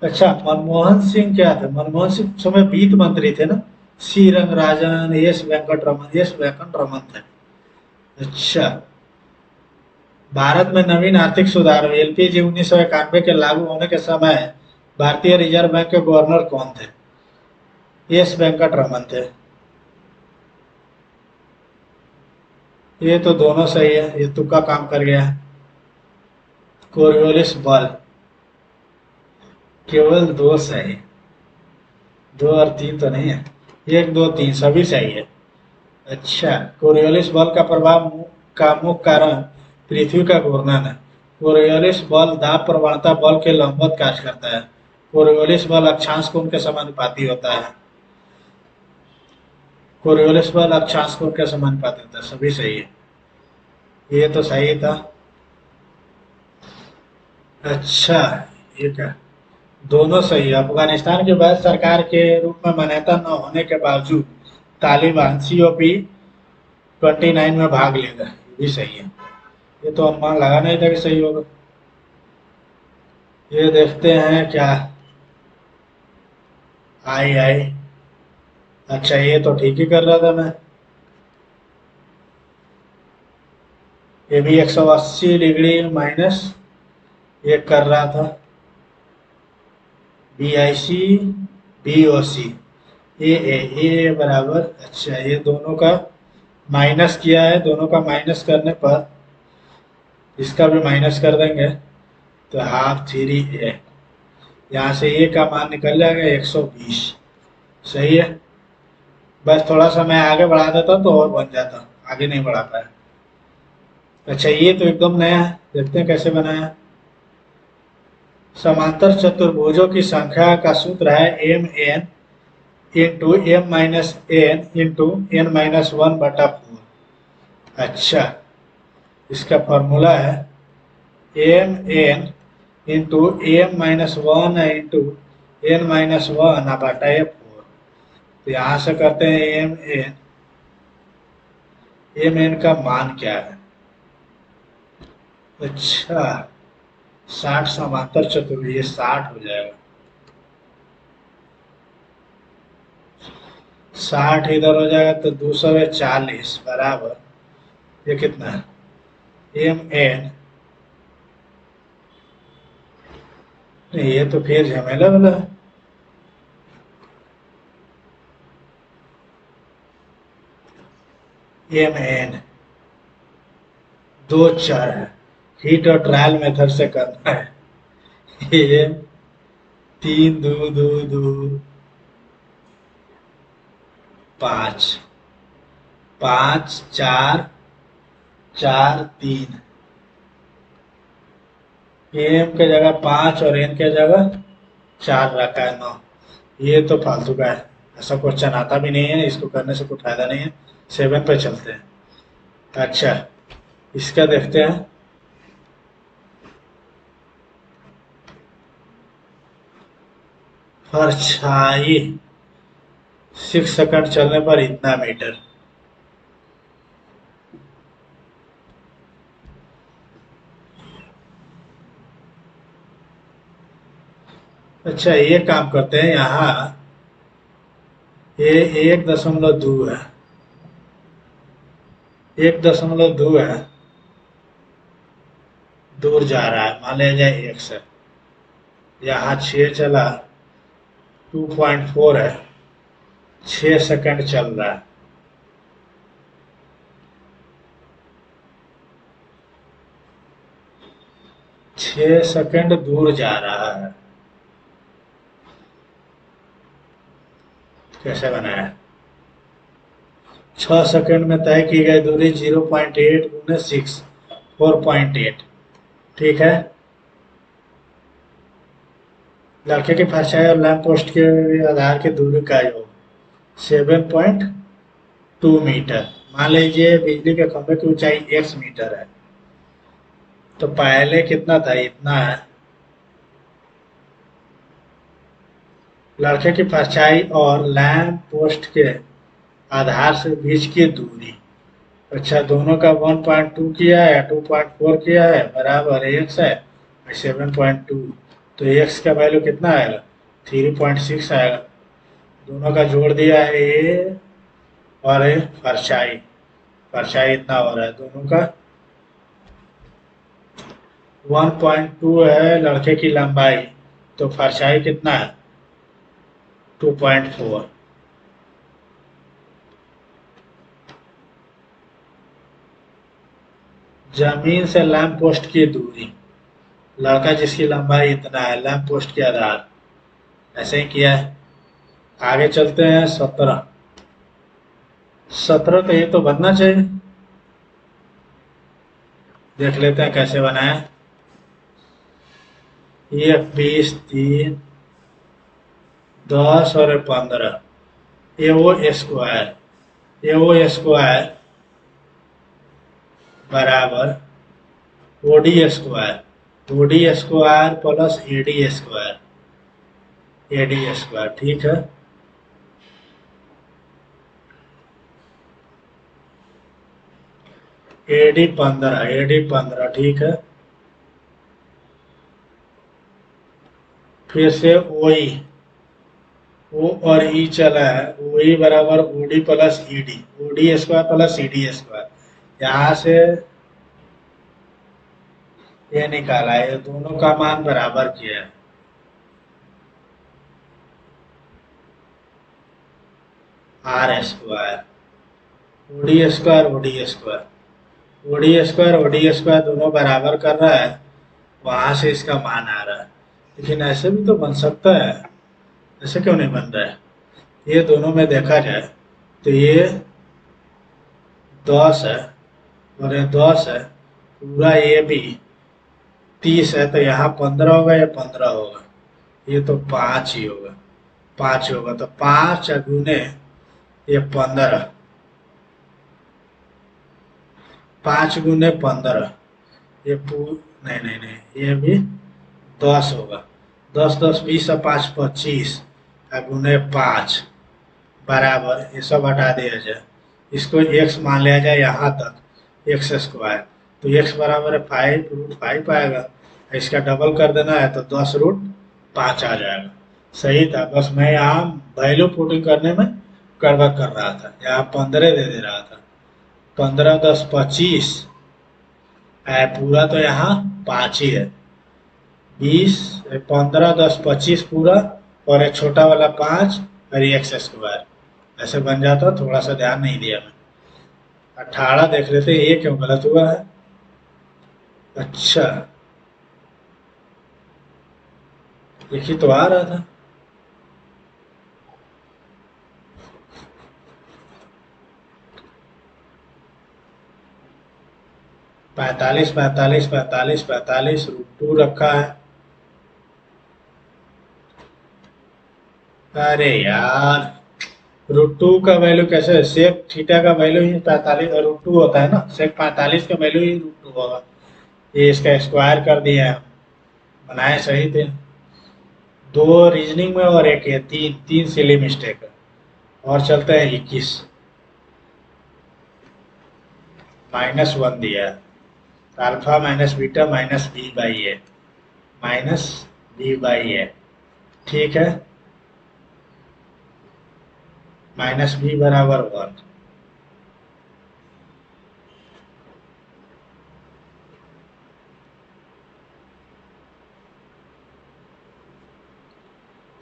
अच्छा, मनमोहन सिंह क्या थे? मनमोहन सिंह समय वित्त मंत्री थे ना। सी रंगराजन, एस वेंकट रमन थे। अच्छा, भारत में नवीन आर्थिक सुधार एलपीजी 1991 के लागू होने के समय भारतीय रिजर्व बैंक के गवर्नर कौन थे? एस वेंकट रमन थे। ये तो दोनों सही है, ये तुक्का काम कर गया। कोरियोलिस बल, केवल दो सही, दो और तीन तो नहीं है। एक दो तीन सभी सही है। अच्छा, कोरियोलिस बल का प्रभाव का मुख्य कारण पृथ्वी का घूर्णन है। कोरियोलिस बल दाब प्रवणता बल के लंबवत कार्य करता है। कोरियोलिस बल अक्षांश कोण के समानुपाती होता है। कोरियोलिस बल अक्षांश कोण के समानुपाती होता है, सभी सही है। ये तो सही था। अच्छा, ये क्या, दोनों सही है। अफगानिस्तान की वैध सरकार के रूप में मान्यता न होने के बावजूद तालिबान COP29 में भाग लेगा, ये भी सही है। ये तो अनुमान लगा नहीं था कि सही होगा। ये देखते हैं क्या। आई आई, अच्छा ये तो ठीक ही कर रहा था मैं। ये भी 180 डिग्री माइनस ये कर रहा था। BIC BOC ए बराबर, अच्छा ये दोनों का माइनस किया है, दोनों का माइनस करने पर इसका भी माइनस कर देंगे तो हाफ 3A। यहाँ से ए का मान निकल जाएगा 120। सही है। बस थोड़ा सा मैं आगे बढ़ा देता तो और बन जाता, आगे नहीं बढ़ा पाया। अच्छा, ये तो एकदम नया है, देखते हैं कैसे बनाया। समांतर चतुर्भुजों की संख्या का सूत्र है MN into M-N into N-1/4। अच्छा, इसका फॉर्मूला है MN into M-1 into N-1/4। तो यहाँ से करते हैं MN का मान क्या है। अच्छा, 60 समांतर चतुर्भुज, ये 60 हो जाएगा। 60 इधर हो जाएगा तो 240 बराबर, ये कितना है MN। नहीं, ये तो फिर झमेला वाला है। MN दो चर है, हीट और ट्रायल मेथड से करना है। ये 3 2 2 2 5 5 4 4 3। एम के जगह 5 और एन के जगह 4 रखा है 9। ये तो फालतू का है, ऐसा क्वेश्चन आता भी नहीं है, इसको करने से कोई फायदा नहीं है। 7 पे चलते हैं। अच्छा, इसका देखते हैं। परछाई 6 सेकंड चलने पर इतना मीटर। अच्छा, ये काम करते हैं, यहाँ ये 1.2 है, 1.2 है, दूर जा रहा है, मान लिया जाए 1 से। यहाँ 6 चला, 2.4 है, 6 सेकंड चल रहा है। 6 सेकंड दूर जा रहा है। कैसे बनाया? 6 सेकंड में तय की गई दूरी 0.8 गुने 6, 4.8। ठीक है। लड़के की परछाई और लैंप पोस्ट के आधार की दूरी का योग 7.2 मीटर। मान लीजिए बिजली के खंभे की ऊंचाई x मीटर है, तो पहले कितना था, इतना है। लड़के की परछाई और लैंप पोस्ट के आधार से बीच की दूरी, अच्छा दोनों का 1.2 किया है, 2.4 किया है, बराबर x है 7.2। तो x का वैल्यू कितना आएगा, 3.6 आएगा। दोनों का जोड़ दिया है ये और ये परछाई, परछाई इतना हो रहा है दोनों का। 1.2 है लड़के की लंबाई, तो परछाई कितना है 2.4। जमीन से लैंप पोस्ट की दूरी, लड़का जिसकी लंबाई इतना है लैंप पोस्ट के आधार, ऐसे ही किया है। आगे चलते हैं 17। 17 का ये तो बनना चाहिए, देख लेते हैं कैसे बनाए। ये 20, 3, 10 और 15, ये वो स्क्वायर, ये वो स्क्वायर बराबर OD square, OD square plus AD square, AD square ठीक है। एडी 15, एडी 15 ठीक है। फिर से ओई, ओ और ई चला है, ओई बराबर OD plus ED, OD square plus ED square. यहाँ से ये निकाला है, ये दोनों का मान बराबर किया है। R square OD square, OD square, OD square, OD square दोनों बराबर कर रहा है, वहां से इसका मान आ रहा है। लेकिन ऐसे भी तो बन सकता है, ऐसे क्यों नहीं बन रहा है? ये दोनों में देखा जाए तो ये 10 है और ये 10 है, पूरा ये भी 30 है, तो यहाँ 15 होगा या 15 होगा, ये तो 5 ही होगा, 5 होगा। तो 5 गुने ये 15, 5 गुने 15, ये नहीं नहीं नहीं, ये भी 10 होगा। 10 10 20 और 5 25, गुने 5 बराबर, ये सब हटा दिया जाए, इसको x मान लिया जाए यहाँ तक, एक्स स्क्वायर, तो x बराबर है 5 √5 आएगा। इसका डबल कर देना है तो 10 √5 आ जाएगा। सही था, बस मैं यहाँ वैल्यू पुटिंग करने में गड़बड़ कर रहा था, यहाँ 15 दे रहा था। 15 10 25 है, पूरा तो यहाँ 5 ही है। 20 15 10 25 पूरा, और एक छोटा वाला 5 और एक्स स्क्वायर, ऐसे बन जाता। थोड़ा सा ध्यान नहीं दिया मैं। 18 देख लेते, ये क्यों गलत हुआ है? अच्छा, एक ही तो आ रहा था। पैंतालीस 45 45 45 √2 रखा है। अरे यार, √2 का वैल्यू कैसे? सेक थीटा का वैल्यू ही 45 √2 होता है ना, सेक 45 का वैल्यू ही √2 होगा। ये इसका स्क्वायर कर दिया है, बनाए सही थे। 2 रीजनिंग में और एक ये, तीन तीन सिली मिस्टेक है। और चलते हैं 21। -1 दिया है, alpha minus beta minus B by A, minus B by A ठीक है। माइनस बी बराबर 1,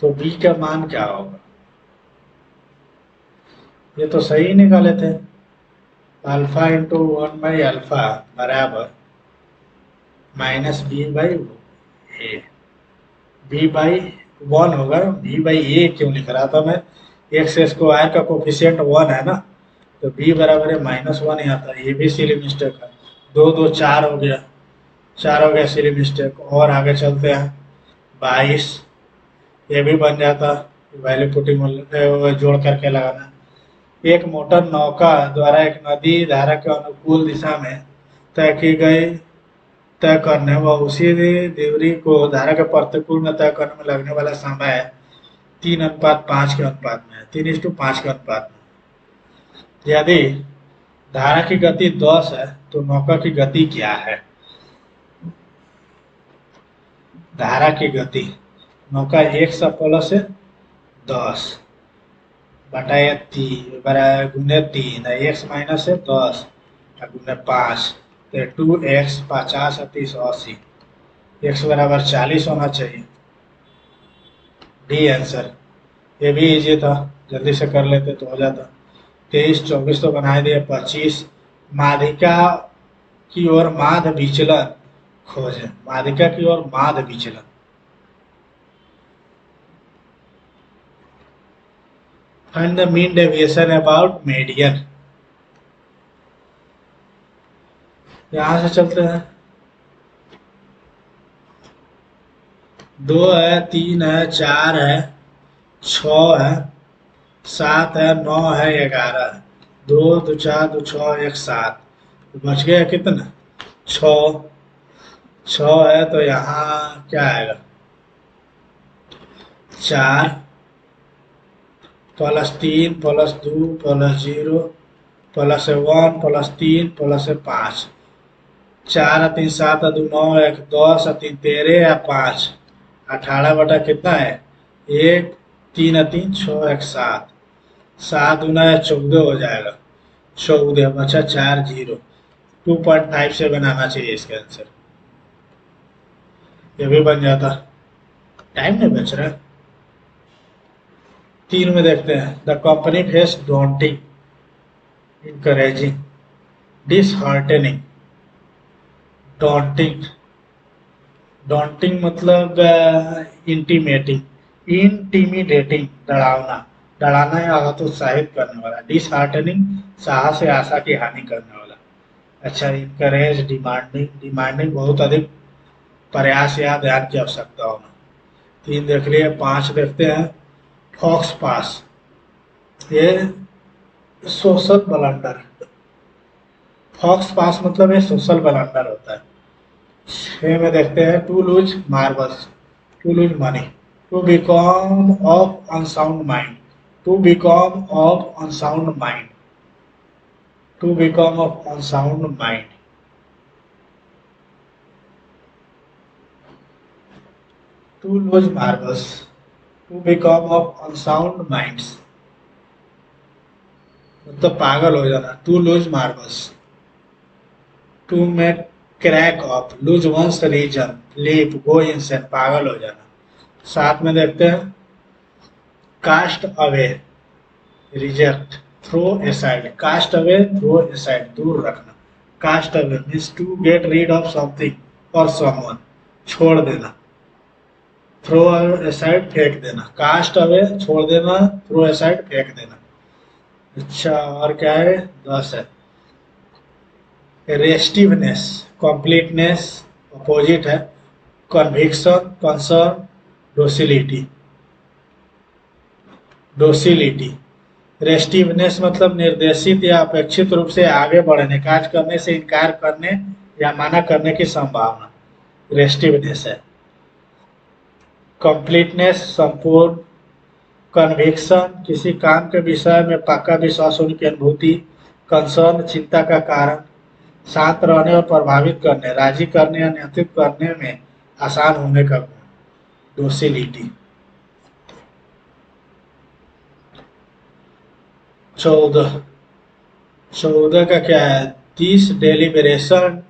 तो बी का मान क्या होगा? ये तो सही निकाले थे, अल्फा इंटू 1/अल्फा बराबर minus B by A, B by 1 होगा। बी बाई ए क्यों लिख रहा था मैं? एक्स स्क्वायर का कोफिशियंट 1 है ना, तो बी बराबर है -1 ही आता है। ये भी सिली मिस्टेक है, 2 2 4 हो गया, 4 हो गया सिली मिस्टेक। और आगे चलते हैं 22, ये भी बन जाता, वैल्यू पुटिंग जोड़ करके लगाना। एक मोटर नौका द्वारा एक नदी धारा के अनुकूल दिशा में तय की गई, तय करने व उसी दूरी को धारा के प्रतिकूल में तय करने में लगने वाला समय 3:5 के अनुपात में है, 3:5 के अनुपात में। यदि धारा की गति 10 है तो नौका की गति क्या है? धारा की गति, नौका 1 सा प्लस 10 बटा 3 गुने 3, x माइनस है 10, गुने 5 तो 2x 50 और 30 80, x बराबर 40 होना चाहिए। D answer. ये भी इजी था, जल्दी से कर लेते तो हो जाता। 23 24 तो बना दिए, 25। माध्यिका की ओर माध्य विचलन खोजें। माध्यिका की ओर माध्य विचलन, find the mean deviation about median. यहां से चलते हैं। 2 है, 3 है, 4 है, 6 है, 7 है, 9 है, 11 है। 2 2 4 2 6 1 7, तो बच गया कितना? 6। 6 है तो यहाँ क्या आएगा? 4 plus 3 plus 2 plus 0 plus 1 plus 3 plus 5। 4 3 7 2 9 1 10 3 13 या 5 18 बटा कितना है? 1 3 3 6 1 7। 7 गुना या 14 हो जाएगा। 14 बचा 4 0। 2.5 से बनाना चाहिए इसका आंसर। ये भी बन जाता। टाइम नहीं बच रहा। 3 में देखते हैं। The company face daunting, encouraging, disheartening. Daunting, daunting मतलब इंटीमेटिंग, इंटीमिडेटिंग, डरावना, डराना या हतोत्साहित करने वाला। डिसहार्टनिंग, साहस या आशा की हानि करने वाला। अच्छा, इनकरेज, डिमांडिंग, डिमांडिंग बहुत अधिक प्रयास या ध्यान की आवश्यकता होना। 3 देख लिए। 5 देखते हैं। फॉक्स पास, ये सोशल ब्लंडर। फॉक्स पास मतलब ये सोशल ब्लंडर होता है। 6 में देखते हैं। To lose marbles, to lose money, to become of unsound mind, to become of unsound mind, to become of unsound mind. To lose marbles, to become of unsound minds, मतलब पागल हो जाना। To lose marbles. टू में crack off, lose one's reason, leap, go insane, पागल हो जाना। 7 में देखते हैं। Cast away, reject, throw aside. Cast away, throw aside, दूर रखना। Cast away means to get rid of something or someone, छोड़ देना। थ्रो एसाइड, फेंक देना। कास्ट अवे छोड़ देना, थ्रो एसाइड फेंक देना। अच्छा, और क्या है? 10 है। रेस्टिवनेस, कंप्लीटनेस, अपोजिट है। Conviction, concern, docility, docility. Restiveness मतलब निर्देशित या अपेक्षित रूप से आगे बढ़ने, कार्य करने से इनकार करने या माना करने की संभावना, रेस्टिवनेस है। कंप्लीटनेस, संपूर्ण। कन्विक्शन, किसी काम के विषय में पक्का विश्वास होने की अनुभूति। कंसर्न, चिंता का कारण। शांत रहने और प्रभावित करने, राजी करने या नियंत्रित करने में आसान होने का गुण, डोसिलिटी। 14। 14 का क्या है? This deliberation,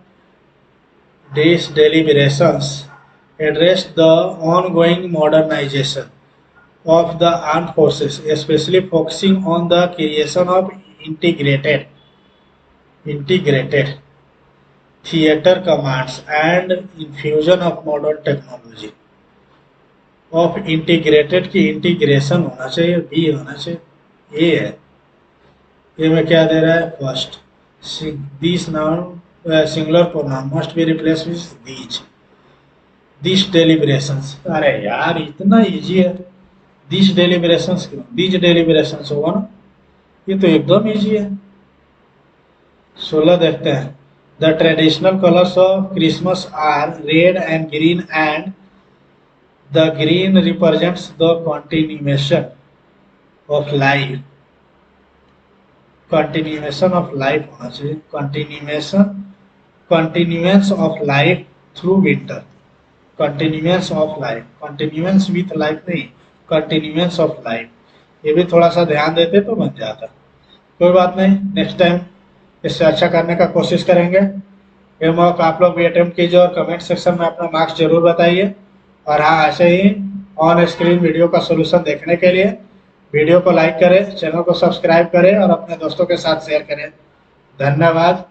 these deliberations address the ongoing modernization of the armed forces, especially focusing on the creation of integrated theater commands and infusion of modern technology। of integrated की इंटीग्रेशन होना चाहिए, बी होना चाहिए, ए है। ए में क्या दे रहा है? First, this noun singular pronoun must be replace with these. This deliberations, अरे यार इतना इजी है। दिस डेलिब्रेशंस क्यों? दीज डेलिब्रेशंस होगा ना, ये तो एकदम इजी है। 16 देखते हैं। The traditional colours of Christmas are red and green and the green represents the continuation of life. Continuation of life होना चाहिए। Continuation, continuance of life through winter. Continuance of life, continuance with life नहीं, कंटिन्यूएंस ऑफ लाइफ। ये भी थोड़ा सा ध्यान देते तो बन जाता। कोई बात नहीं, नेक्स्ट टाइम इससे अच्छा करने का कोशिश करेंगे। ये मॉक आप लोग भी अटेम्प्ट कीजिए और कमेंट सेक्शन में अपना मार्क्स जरूर बताइए। और हाँ, ऐसे ही ऑन स्क्रीन वीडियो का सोल्यूशन देखने के लिए वीडियो को लाइक करें, चैनल को सब्सक्राइब करें और अपने दोस्तों के साथ शेयर करें। धन्यवाद।